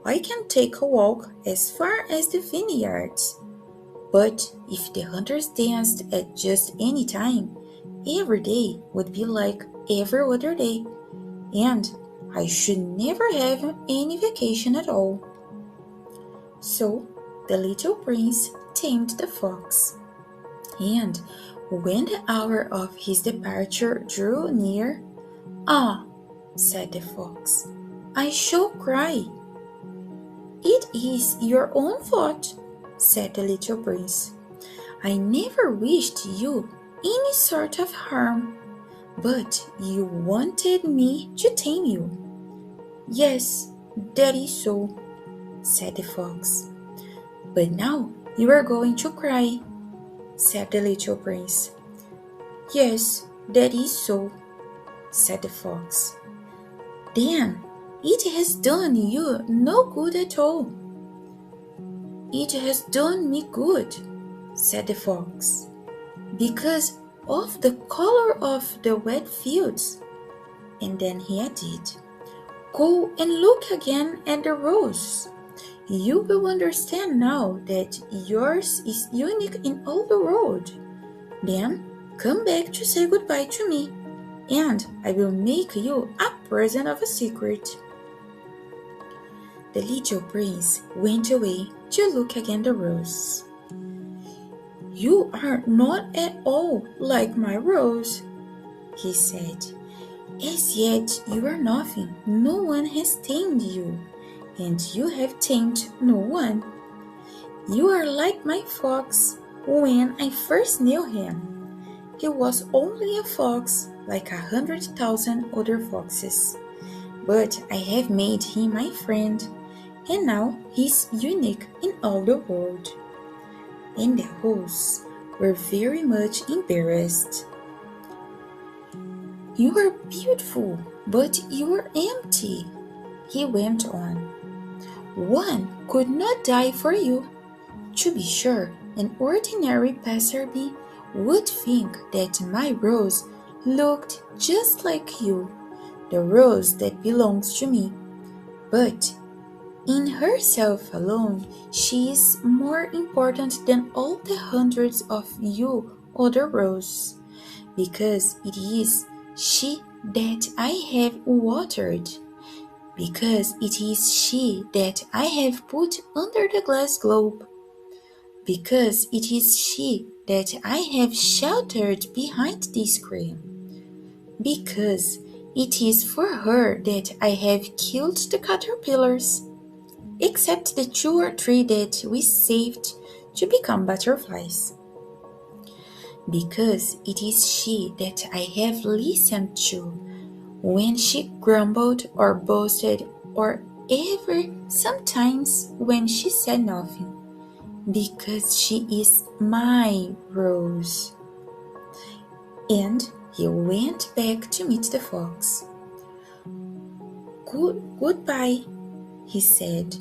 I can take a walk as far as the vineyards. But if the hunters danced at just any time, every day would be like every other day, and I should never have any vacation at all. So the little prince tamed the fox, and when the hour of his departure drew near, "Ah," said the fox, "I shall cry." "It is your own fault," said the little prince. "I never wished you any sort of harm, but you wanted me to tame you." "Yes, that is so," said the fox. "But now you are going to cry," said the little prince. "Yes, that is so," said the fox. "Then it has done you no good at all." "It has done me good," said the fox, "because of the color of the wet fields." And then he added, "Go and look again at the rose. You will understand now that yours is unique in all the world. Then come back to say goodbye to me, and I will make you a present of a secret." The little prince went away to look again the rose. "You are not at all like my rose," he said. "As yet you are nothing. No one has tamed you, and you have tamed no one. You are like my fox when I first knew him. He was only a fox like 100,000 other foxes, but I have made him my friend, and now he's unique in all the world." And the rose were very much embarrassed. "You are beautiful, but you are empty," he went on. "One could not die for you. To be sure, an ordinary passerby would think that my rose looked just like you, the rose that belongs to me. But in herself alone, she is more important than all the hundreds of you other roses, because it is she that I have watered, because it is she that I have put under the glass globe, because it is she that I have sheltered behind the screen, because it is for her that I have killed the caterpillars, except the 2 or 3 that we saved to become butterflies, because it is she that I have listened to when she grumbled or boasted, or ever sometimes when she said nothing, because she is my rose." And he went back to meet the fox. Goodbye," he said.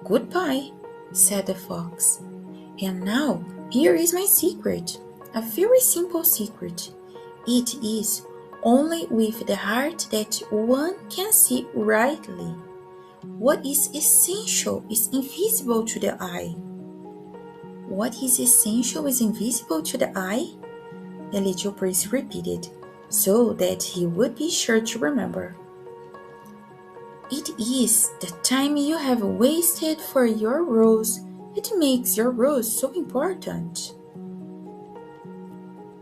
"Goodbye," said the fox. "And now here is my secret, a very simple secret. It is only with the heart that one can see rightly. What is essential is invisible to the eye. What is essential is invisible to the eye? The little prince repeated, so that he would be sure to remember. It is the time you have wasted for your rose. It makes your rose so important.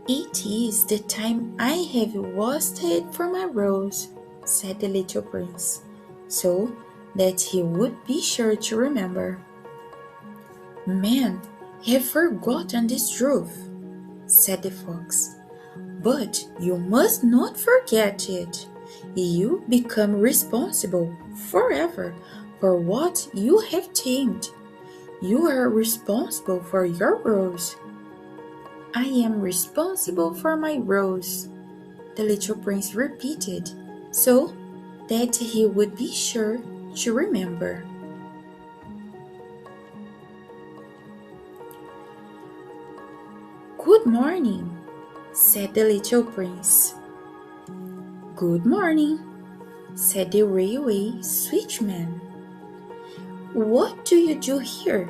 It is the time I have wasted for my rose, said the little prince, so that he would be sure to remember. Men have forgotten this truth, said the fox, but you must not forget it. You become responsible forever for what you have tamed. You are responsible for your rose. I am responsible for my rose, the little prince repeated, so that he would be sure to remember. Good morning, said the little prince. Good morning, said the railway switchman. What do you do here?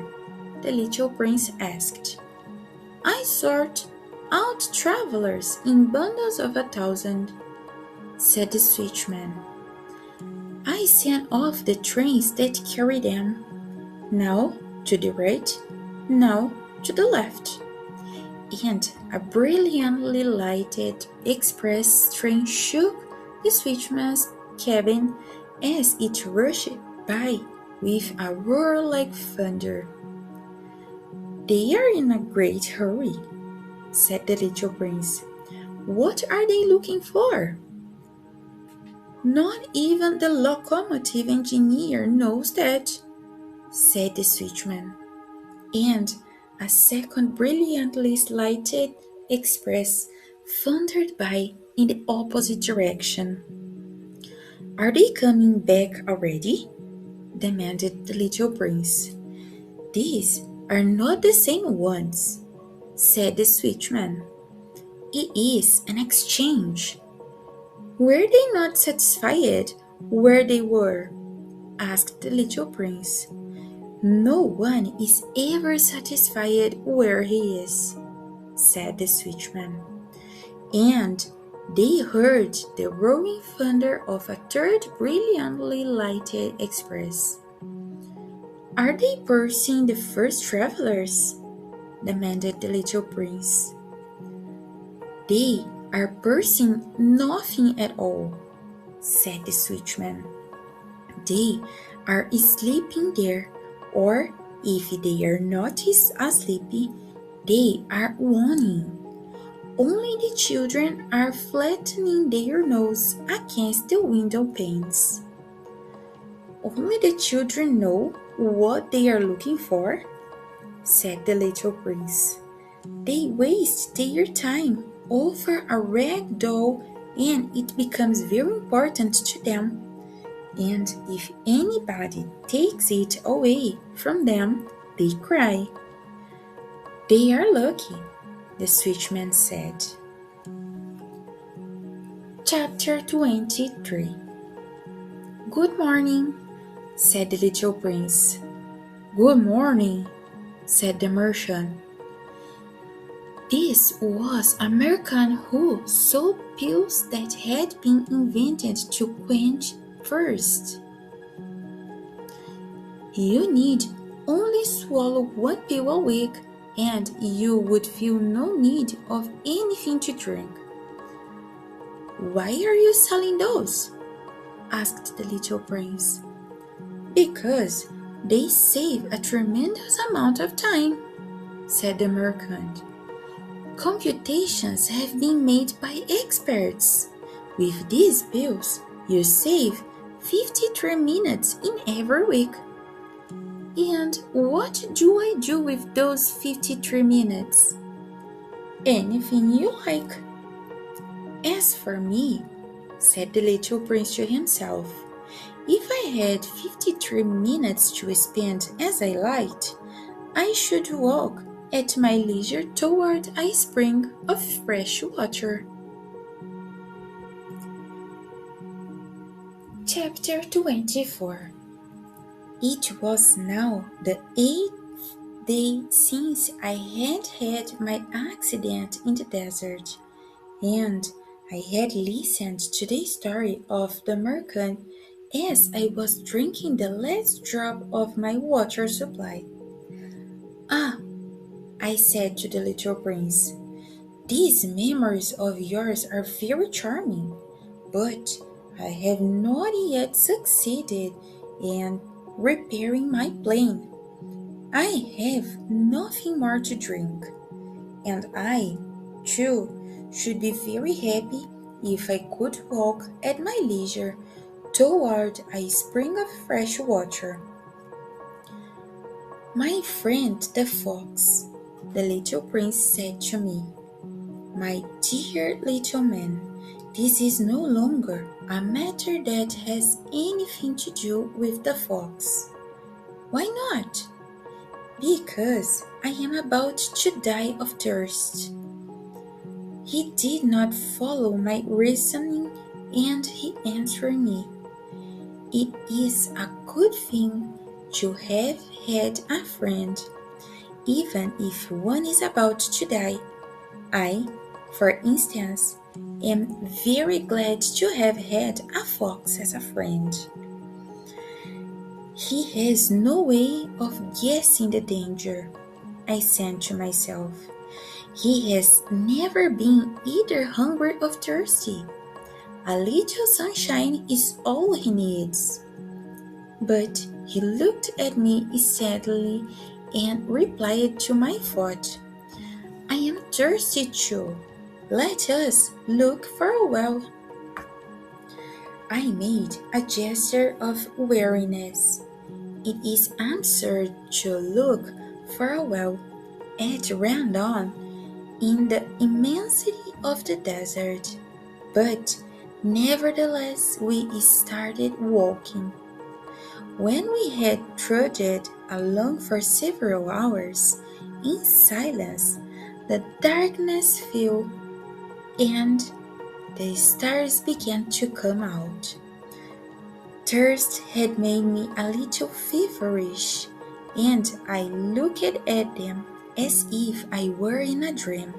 The little prince asked. I sort out travelers in bundles of 1,000, said the switchman. I send off the trains that carry them, now to the right, now to the left. And a brilliantly lighted express train shook the switchman's cabin as it rushed by with a roar like thunder. They are in a great hurry, said the little prince. What are they looking for? Not even the locomotive engineer knows that, said the switchman. And a second brilliantly lighted express thundered by in the opposite direction. Are they coming back already? Demanded the little prince. These are not the same ones, said the switchman. It is an exchange. Were they not satisfied where they were? Asked the little prince. No one is ever satisfied where he is, said the switchman. And they heard the roaring thunder of a third brilliantly lighted express. Are they pursuing the first travelers? Demanded the little prince. They are pursuing nothing at all, said the switchman. They are sleeping there, or if they are not asleep, they are warning. Only the children are flattening their nose against the window panes. Only the children know what they are looking for, said the little prince. They waste their time over a rag doll and it becomes very important to them. And if anybody takes it away from them, they cry. They are lucky, the switchman said. Chapter 23. Good morning, said the little prince. Good morning, said the merchant. This was a merchant who sold pills that had been invented to quench thirst. You need only swallow one pill a week and you would feel no need of anything to drink. Why are you selling those? Asked the little prince. Because they save a tremendous amount of time, said the merchant. Computations have been made by experts. With these pills, you save 53 minutes in every week. And what do I do with those 53 minutes? Anything you like. As for me, said the little prince to himself, if I had 53 minutes to spend as I liked, I should walk at my leisure toward a spring of fresh water. Chapter 24. It was now the 8th day since I had had my accident in the desert, and I had listened to the story of the merchant as I was drinking the last drop of my water supply. "Ah," I said to the little prince, "these memories of yours are very charming, but I have not yet succeeded in repairing my plane. I have nothing more to drink, and I, too, should be very happy if I could walk at my leisure toward a spring of fresh water." "My friend the fox," the little prince said to me, "my dear little man, this is no longer a matter that has anything to do with the fox." "Why not?" "Because I am about to die of thirst." He did not follow my reasoning, and he answered me, "It is a good thing to have had a friend, even if one is about to die. I, for instance, am very glad to have had a fox as a friend. He has no way of guessing the danger," I said to myself. "He has never been either hungry or thirsty. A little sunshine is all he needs." But he looked at me steadily and replied to my thought, "I am thirsty too. Let us look for a well." I made a gesture of weariness. It is absurd to look for a well at random in the immensity of the desert, but nevertheless we started walking. When we had trudged along for several hours in silence, the darkness fell and the stars began to come out. Thirst had made me a little feverish, and I looked at them as if I were in a dream.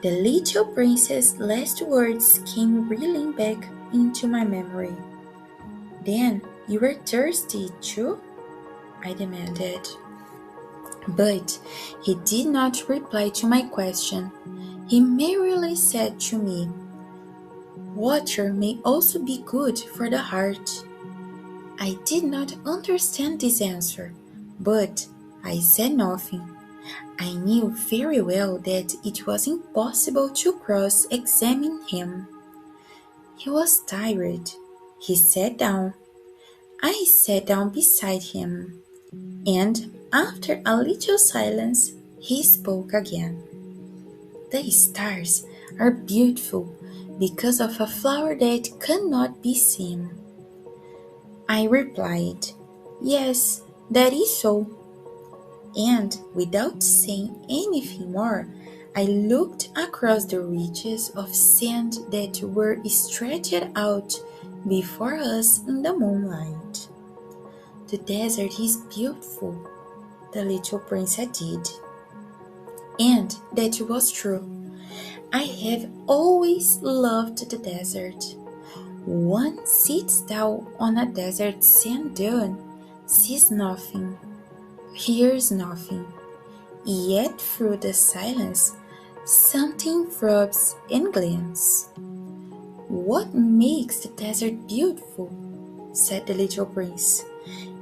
The little prince's last words came reeling back into my memory. "Then you were thirsty too?" I demanded. But he did not reply to my question. He merely said to me, "Water may also be good for the heart." I did not understand this answer, but I said nothing. I knew very well that it was impossible to cross-examine him. He was tired. He sat down. I sat down beside him, and after a little silence, he spoke again. "The stars are beautiful because of a flower that cannot be seen." I replied, "Yes, that is so." And without saying anything more, I looked across the reaches of sand that were stretched out before us in the moonlight. "The desert is beautiful," the little prince added. And that was true. I have always loved the desert. One sits down on a desert sand dune, sees nothing, hears nothing, yet through the silence something throbs and glints. "What makes the desert beautiful," said the little prince,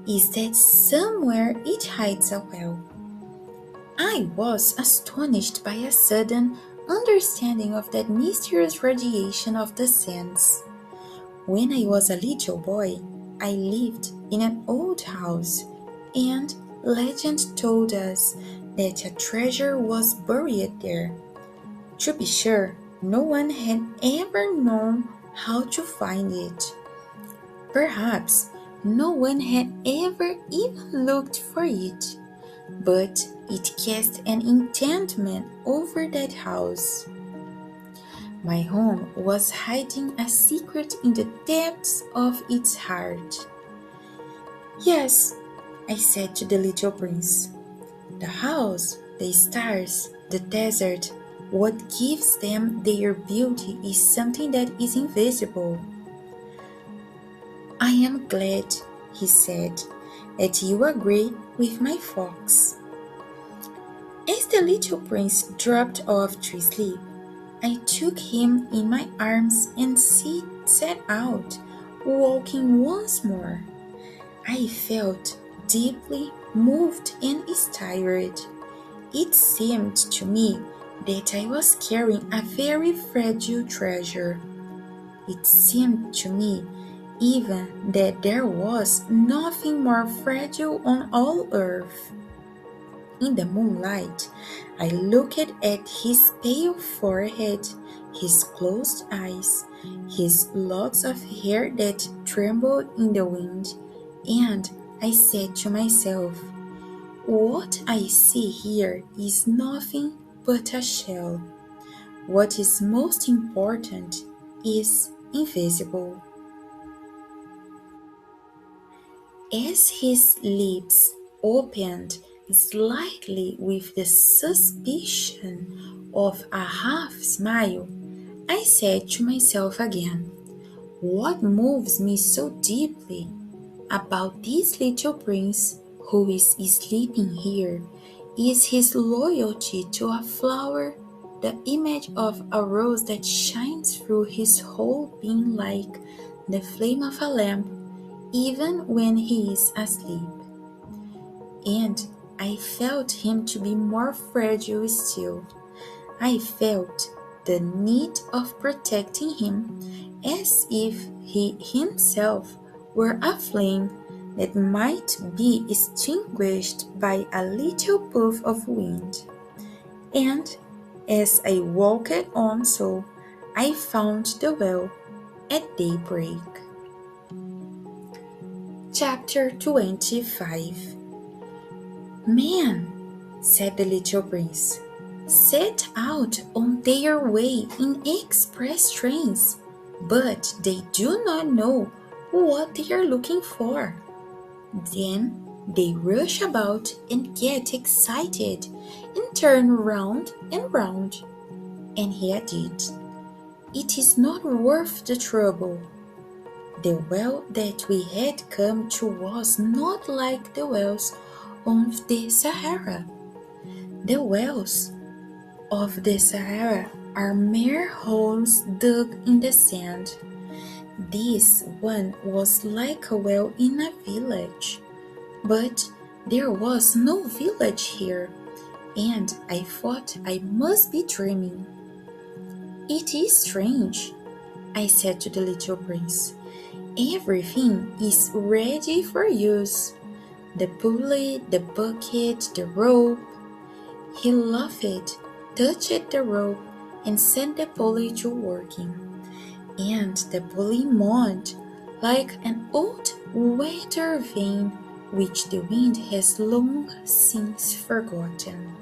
"is that somewhere it hides a well." I was astonished by a sudden understanding of that mysterious radiation of the sands. When I was a little boy, I lived in an old house, and legend told us that a treasure was buried there. To be sure, no one had ever known how to find it. Perhaps no one had ever even looked for it, but it cast an enchantment over that house. My home was hiding a secret in the depths of its heart. Yes, I said to the little prince. The house, the stars, the desert, what gives them their beauty is something that is invisible. I am glad, he said, that you agree with my fox. As the little prince dropped off to sleep, I took him in my arms and set out, walking once more. I felt deeply moved and stirred. It seemed to me that I was carrying a very fragile treasure. It seemed to me even that there was nothing more fragile on all earth. In the moonlight, I looked at his pale forehead, his closed eyes, his locks of hair that trembled in the wind, and I said to myself, what I see here is nothing but a shell. What is most important is invisible. As his lips opened slightly with the suspicion of a half smile, I said to myself again, what moves me so deeply about this little prince who is sleeping here is his loyalty to a flower, the image of a rose that shines through his whole being like the flame of a lamp, even when he is asleep. And I felt him to be more fragile still. I felt the need of protecting him as if he himself were a flame that might be extinguished by a little puff of wind. And as I walked on so, I found the well at daybreak. Chapter 25. Man, said the little prince, set out on their way in express trains, but they do not know what they are looking for. Then they rush about and get excited and turn round and round. And he added, it is not worth the trouble. The well that we had come to was not like the wells of the Sahara. The wells of the Sahara are mere holes dug in the sand. This one was like a well in a village, but there was no village here, and I thought I must be dreaming. It is strange, I said to the little prince. Everything is ready for use. The pulley, the bucket, the rope. He laughed, touched the rope, and set the pulley to working. And the pulley moaned like an old weather vane which the wind has long since forgotten.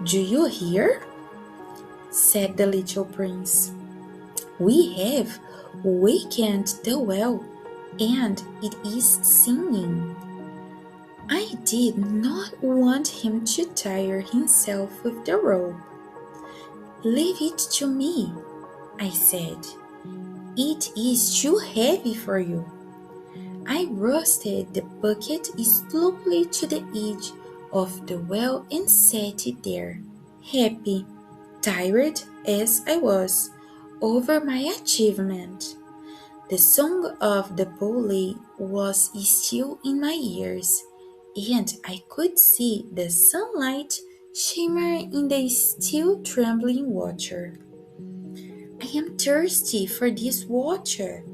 Do you hear? Said the little prince. We have wakened the well, and it is singing. I did not want him to tire himself with the rope. Leave it to me, I said. It is too heavy for you. I roasted the bucket slowly to the edge of the well and set it there, happy, tired as I was, over my achievement. The song of the pulley was still in my ears, and I could see the sunlight shimmer in the still trembling water. I am thirsty for this water,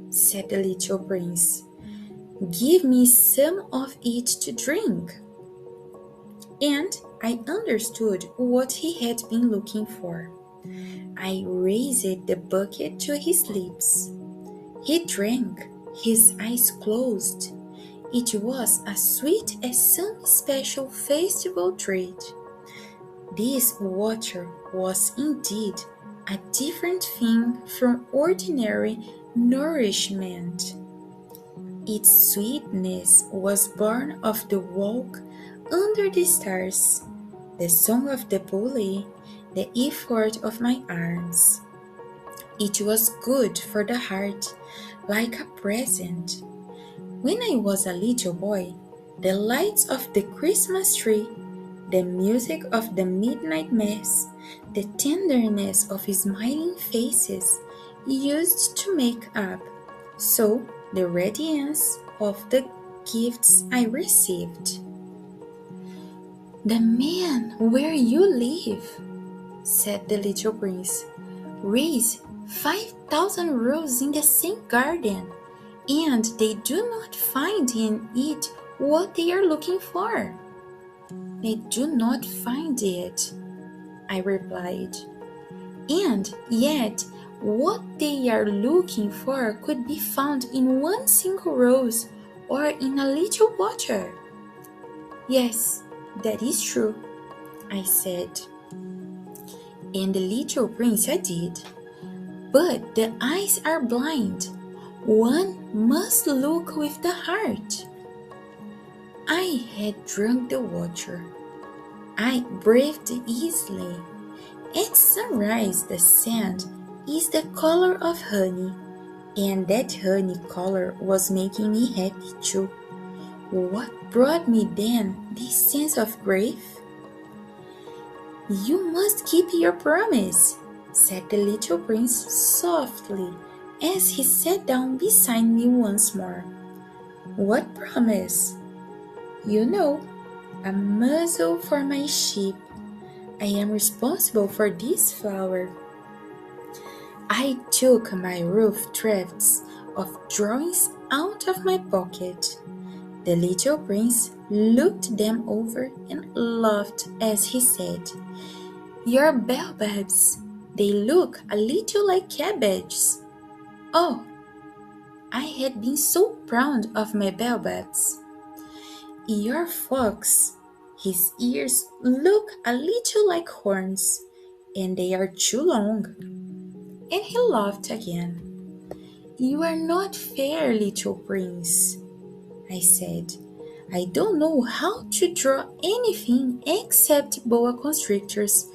said the little prince. Give me some of it to drink. And I understood what he had been looking for. I raised the bucket to his lips. He drank, his eyes closed. It was as sweet as some special festival treat. This water was indeed a different thing from ordinary nourishment. Its sweetness was born of the walk under the stars, the song of the bully, the effort of my arms. It was good for the heart, like a present. When I was a little boy, the lights of the Christmas tree, the music of the midnight mass, the tenderness of smiling faces used to make up, so the radiance of the gifts I received. "The man where you live," said the little prince, "raised 5,000 rows in the same garden, and they do not find in it what they are looking for." "They do not find it," I replied. "And yet what they are looking for could be found in one single rose or in a little water." "Yes, that is true," I said. And the little prince added, "But the eyes are blind. One must look with the heart." I had drunk the water. I breathed easily. At sunrise the sand is the color of honey, and that honey color was making me happy too. What brought me then this sense of grief? "You must keep your promise," said the little prince softly as he sat down beside me once more. "What promise?" "You know, a muzzle for my sheep. I am responsible for this flower." I took my rough drafts of drawings out of my pocket. The little prince looked them over and laughed as he said, "Your baobabs, they look a little like cabbages." Oh, I had been so proud of my baobabs. "Your fox, his ears look a little like horns, and they are too long." And he laughed again. "You are not fair, little prince," I said. "I don't know how to draw anything except boa constrictors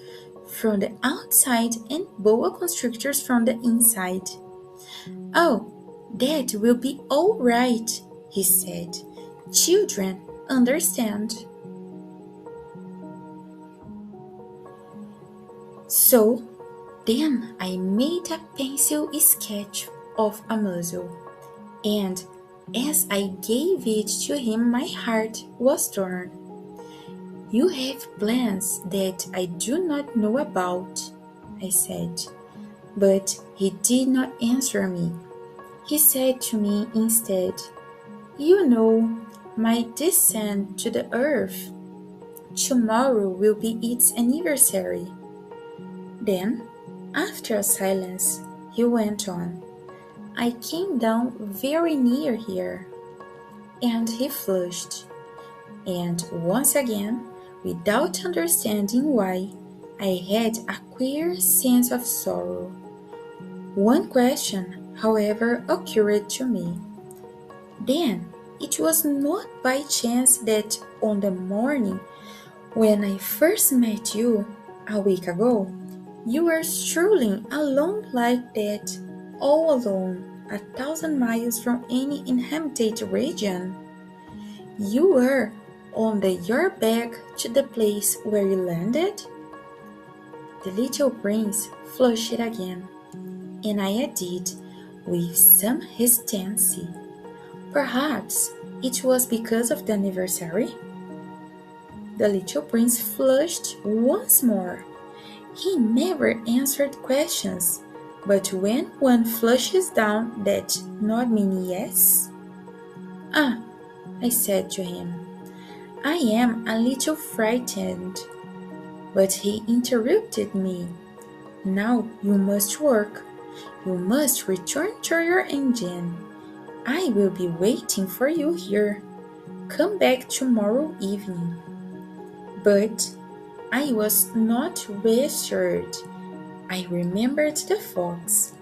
from the outside and boa constrictors from the inside." "Oh, that will be all right," he said. "Children understand." So then I made a pencil sketch of a muzzle, and as I gave it to him my heart was torn. "You have plans that I do not know about," I said. But he did not answer me. He said to me instead, "You know, my descent to the earth. Tomorrow will be its anniversary." Then, after a silence, he went on, "I came down very near here." And he flushed. And once again, without understanding why, I had a queer sense of sorrow. One question, however, occurred to me. Then, it was not by chance that on the morning when I first met you, a week ago, you were strolling along like that, all alone, 1,000 miles from any inhabited region. You were on your back to the place where you landed?" The little prince flushed again, and I added, with some hesitancy, "Perhaps it was because of the anniversary?" The little prince flushed once more. He never answered questions, but when one flushes down, that not mean yes? "Ah," I said to him, "I am a little frightened." But he interrupted me. "Now you must work. You must return to your engine. I will be waiting for you here. Come back tomorrow evening." But I was not reassured. I remembered the fox.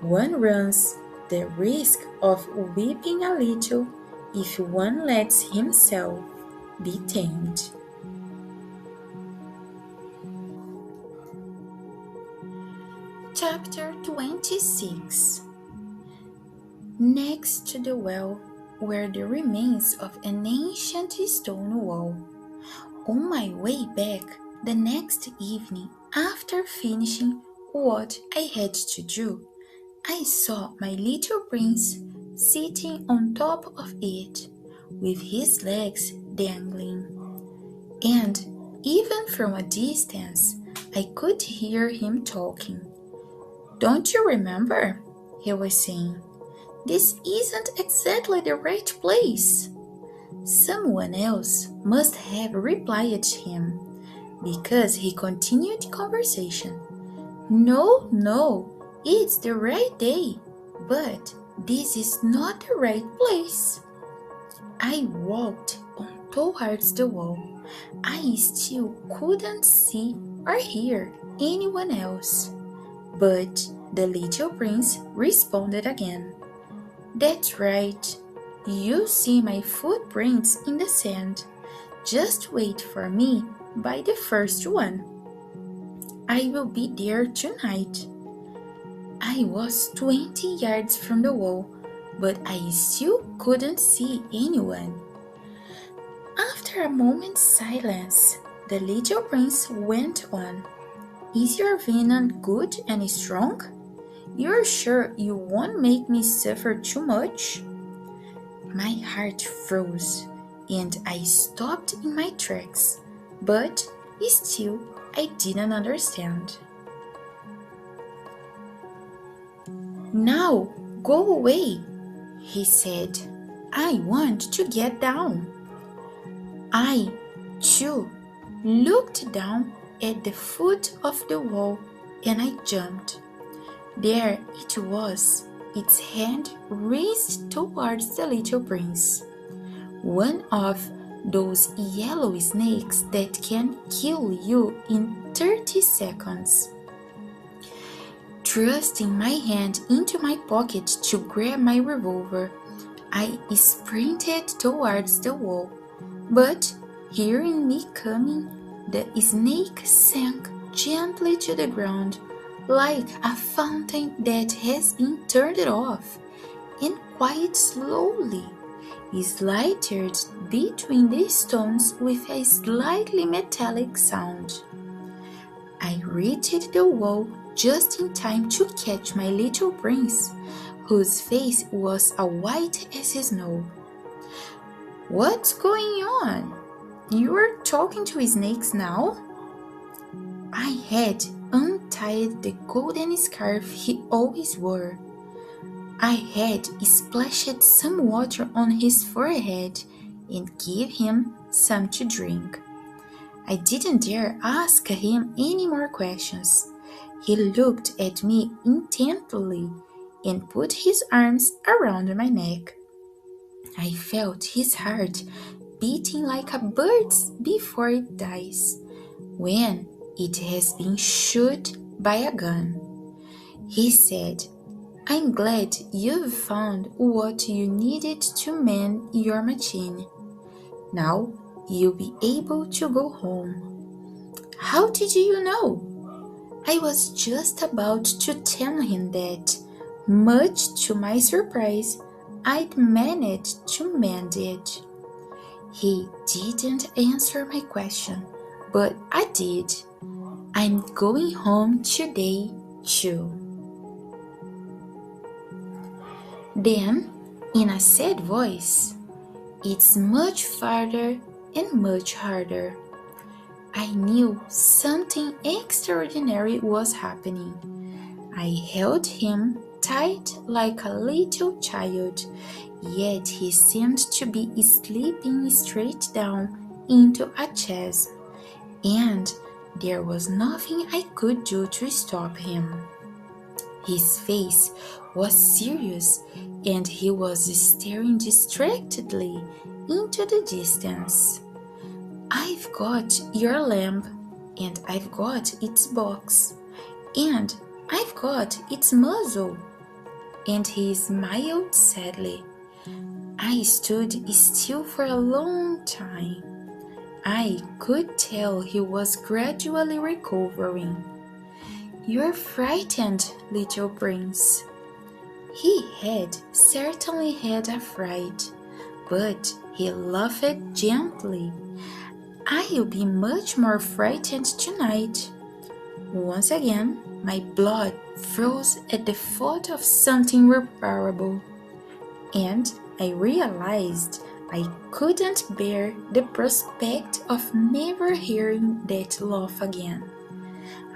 One runs, the risk of weeping a little if one lets himself be tamed. Chapter 26. Next to the well were the remains of an ancient stone wall. On my way back the next evening, after finishing what I had to do, I saw my little prince sitting on top of it, with his legs dangling. And even from a distance, I could hear him talking. "Don't you remember?" he was saying. "This isn't exactly the right place." Someone else must have replied to him, because he continued the conversation. No, it's the right day, but this is not the right place." I walked on towards the wall. I still couldn't see or hear anyone else. But the little prince responded again. "That's right. You see my footprints in the sand. Just wait for me by the first one. I will be there tonight." I was 20 yards from the wall, but I still couldn't see anyone. After a moment's silence, the little prince went on. "Is your venom good and strong? You're sure you won't make me suffer too much?" My heart froze, and I stopped in my tracks, but still I didn't understand. "Now go away," he said. "I want to get down." I, too, looked down at the foot of the wall, and I jumped. There it was, its hand raised towards the little prince. One of those yellow snakes that can kill you in 30 seconds. Thrusting my hand into my pocket to grab my revolver, I sprinted towards the wall, but hearing me coming, the snake sank gently to the ground like a fountain that has been turned off, and quite slowly slithered between the stones with a slightly metallic sound. I reached the wall just in time to catch my little prince, whose face was as white as snow. "What's going on? You are talking to snakes now?" I had untied the golden scarf he always wore. I had splashed some water on his forehead and gave him some to drink. I didn't dare ask him any more questions. He looked at me intently and put his arms around my neck. I felt his heart beating like a bird's before it dies, when it has been shot by a gun. He said, "I'm glad you've found what you needed to mend your machine. Now you'll be able to go home." "How did you know?" I was just about to tell him that, much to my surprise, I'd managed to mend it. He didn't answer my question, but I did. "I'm going home today, too." Then, in a sad voice, "It's much farther and much harder." I knew something extraordinary was happening. I held him tight like a little child, yet he seemed to be slipping straight down into a chasm, and there was nothing I could do to stop him. His face was serious, and he was staring distractedly into the distance. "I've got your lamp, and I've got its box, and I've got its muzzle." and he smiled sadly. I stood still for a long time. I could tell he was gradually recovering. "You're frightened, little prince." He had certainly had a fright, but he laughed gently. "I'll be much more frightened tonight." Once again, my blood froze at the thought of something irreparable, and I realized I couldn't bear the prospect of never hearing that laugh again.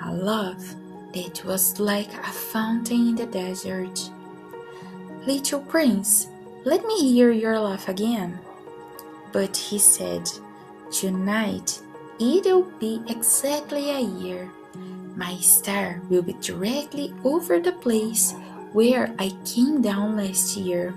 A laugh that was like a fountain in the desert. "Little prince, let me hear your laugh again." But he said, "Tonight it'll be exactly a year. My star will be directly over the place where I came down last year."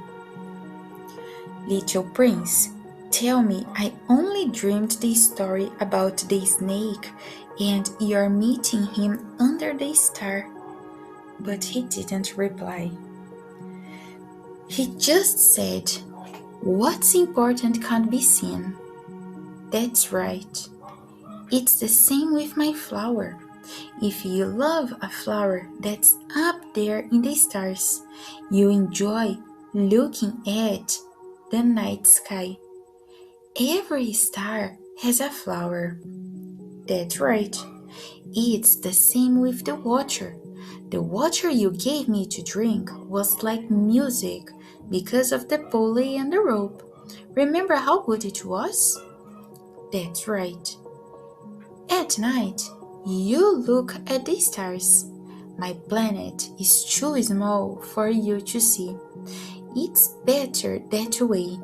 "Little prince, tell me I only dreamed the story about the snake and you're meeting him under the star." But he didn't reply. He just said, "What's important can't be seen." That's right. It's the same with my flower. If you love a flower that's up there in the stars, you enjoy looking at the night sky. Every star has a flower. That's right. It's the same with the water. The water you gave me to drink was like music because of the pulley and the rope. Remember how good it was? That's right. At night, you look at the stars. My planet is too small for you to see. It's better that way.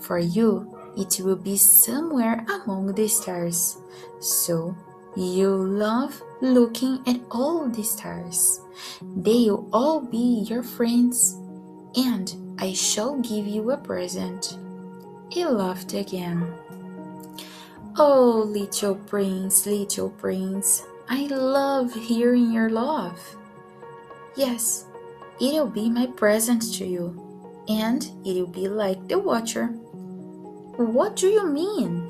For you, it will be somewhere among the stars. So, you love looking at all the stars. They'll all be your friends, and I shall give you a present." He laughed again. "Oh, little prince, I love hearing your laugh." "Yes, it'll be my present to you, and it'll be like the water." "What do you mean?"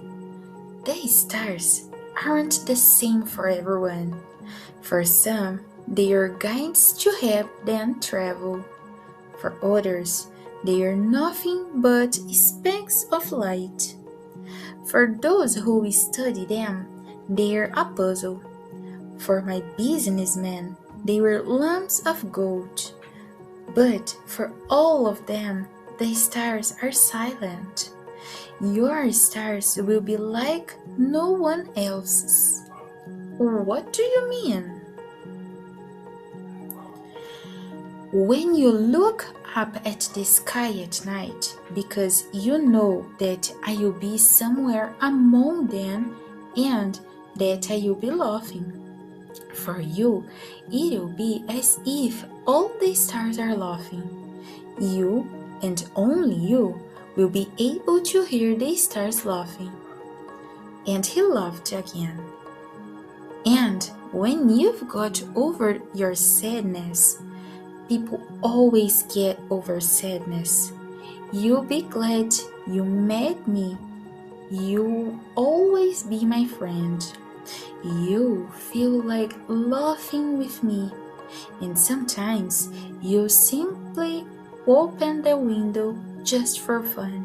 "The stars aren't the same for everyone. For some, they are guides to help them travel. For others, they are nothing but specks of light. For those who study them, they are a puzzle. For my businessmen, they were lumps of gold. But for all of them, the stars are silent. Your stars will be like no one else's." "What do you mean?" "When you look up at the sky at night, because you know that I will be somewhere among them and that I will be laughing. For you, it will be as if all the stars are laughing. You, and only you, will be able to hear the stars laughing." And he laughed again. "And when you've got over your sadness, people always get over sadness. You'll be glad you met me. You'll always be my friend. You'll feel like laughing with me. And sometimes you'll simply open the window just for fun.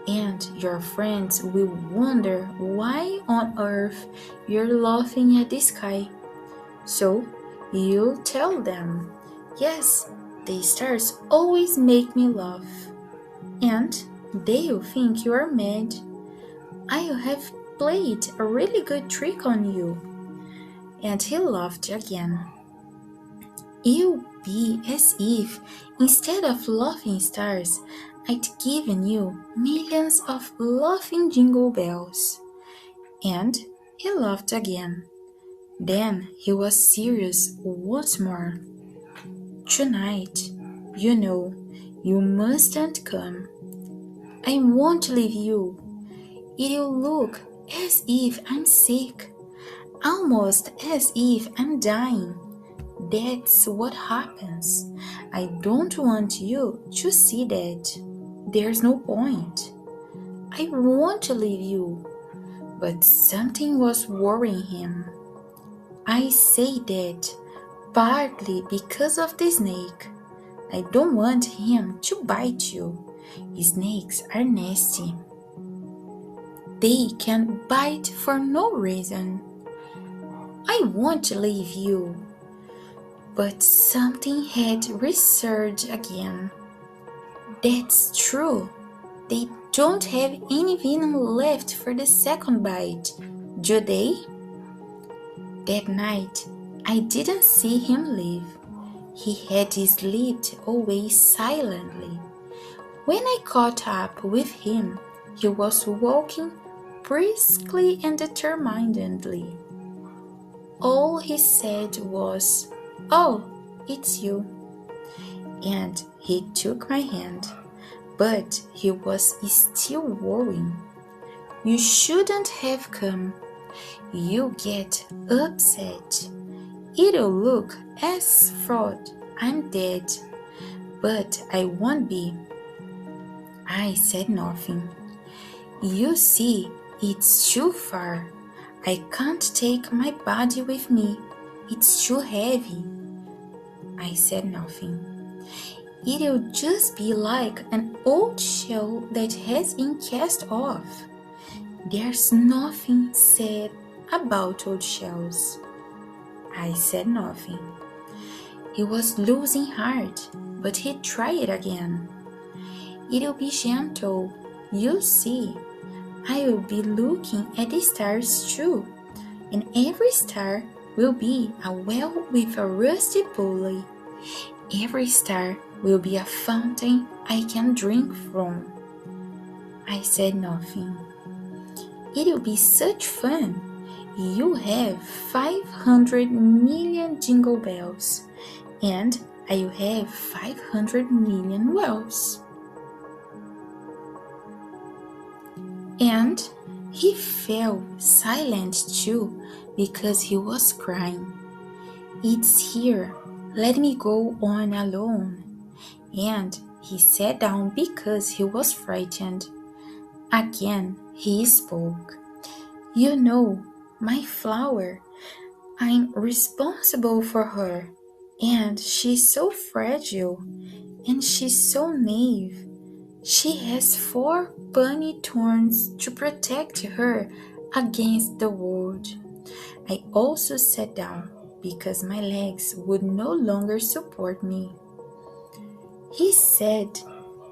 And your friends will wonder why on earth you're laughing at the sky. So you'll tell them, 'Yes, the stars always make me laugh.' And they'll think you are mad. I'll have played a really good trick on you." And he laughed again. "It'll be as if, instead of laughing stars, I'd given you millions of laughing jingle bells." And he laughed again. Then he was serious once more. "Tonight, you know, you mustn't come. I won't leave you. It'll look as if I'm sick, almost as if I'm dying. That's what happens. I don't want you to see that. There's no point. I want to leave you, but something was worrying him. I say that partly because of the snake. I don't want him to bite you. Snakes are nasty. They can bite for no reason. I want to leave you. But something had resurged again. That's true. They don't have any venom left for the second bite, do they? That night, I didn't see him leave. He had slipped away silently. When I caught up with him, he was walking briskly and determinedly. All he said was, "Oh, it's you." And he took my hand, but he was still worrying. "You shouldn't have come. You get upset. It'll look as thought I'm dead, but I won't be." I said nothing. "You see, it's too far. I can't take my body with me. It's too heavy." I said nothing. "It'll just be like an old shell that has been cast off." There's nothing said about old shells. I said nothing. He was losing heart, but he tried again. "It'll be gentle. You'll see. I will be looking at the stars too, and every star will be a well with a rusty pulley. Every star will be a fountain I can drink from." I said nothing. "It'll be such fun. You have 500 million jingle bells, and I'll have 500 million wells." And he fell silent too because he was crying. "It's here. Let me go on alone." And he sat down because he was frightened. Again he spoke. "You know, my flower, I'm responsible for her, and she's so fragile, and she's so naive. She has 4 bunny thorns to protect her against the world." I also sat down because my legs would no longer support me. He said,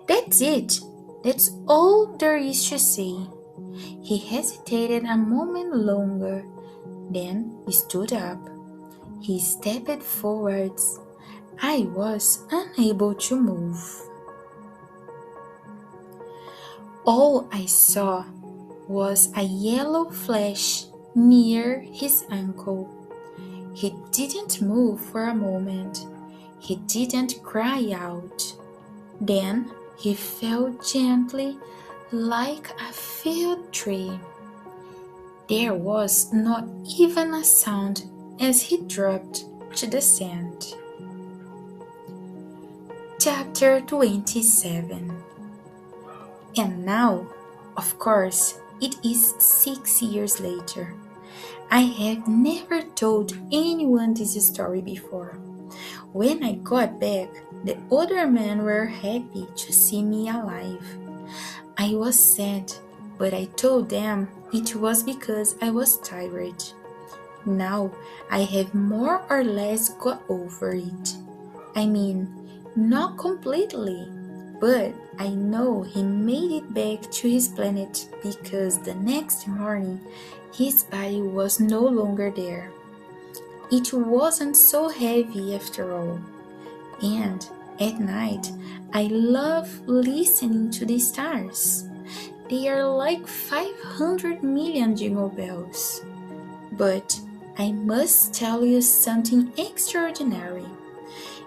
"That's it. That's all there is to say." He hesitated a moment longer, then stood up. He stepped forwards. I was unable to move. All I saw was a yellow flash near his ankle. He didn't move for a moment. He didn't cry out. Then he fell gently like a felled tree. There was not even a sound as he dropped to the sand. Chapter 27. And now, of course, it is 6 years later. I have never told anyone this story before. When I got back, the other men were happy to see me alive. I was sad, but I told them it was because I was tired. Now I have more or less got over it. I mean, not completely, but I know he made it back to his planet because the next morning his body was no longer there. It wasn't so heavy after all. And at night, I love listening to the stars. They are like 500 million jingle bells. But I must tell you something extraordinary.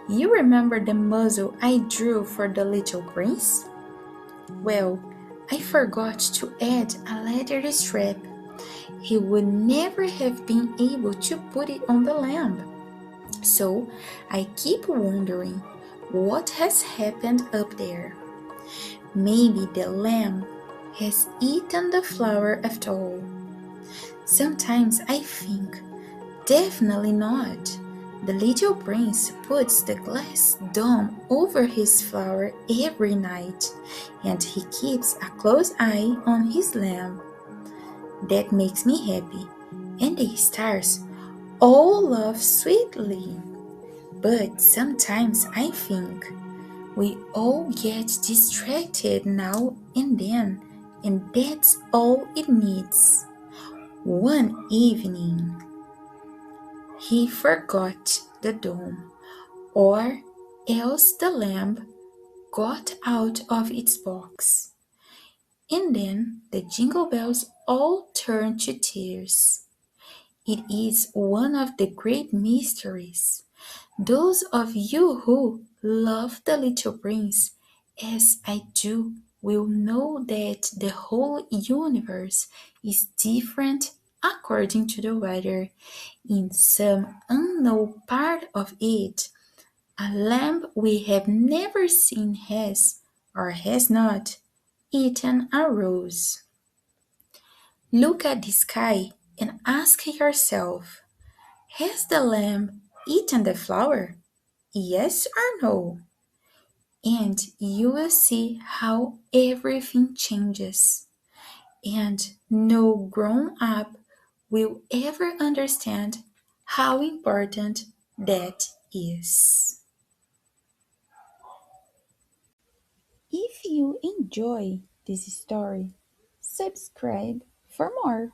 You remember the muzzle I drew for the little prince? Well, I forgot to add a leather strap. He would never have been able to put it on the lamp. So I keep wondering what has happened up there. Maybe the lamb has eaten the flower after all. Sometimes I think, definitely not. The little prince puts the glass dome over his flower every night, and he keeps a close eye on his lamb. That makes me happy, and the stars all laugh sweetly. But sometimes I think we all get distracted now and then, and that's all it needs. One evening, he forgot the dome, or else the lamp got out of its box, and then the jingle bells all turned to tears. It is one of the great mysteries. Those of you who love the little prince, as I do, will know that the whole universe is different according to the weather. In some unknown part of it, a lamb we have never seen has, or has not, eaten a rose. Look at the sky and ask yourself, has the lamb eaten the flower? Yes or no? And you will see how everything changes. And no grown up will ever understand how important that is. If you enjoy this story, subscribe for more.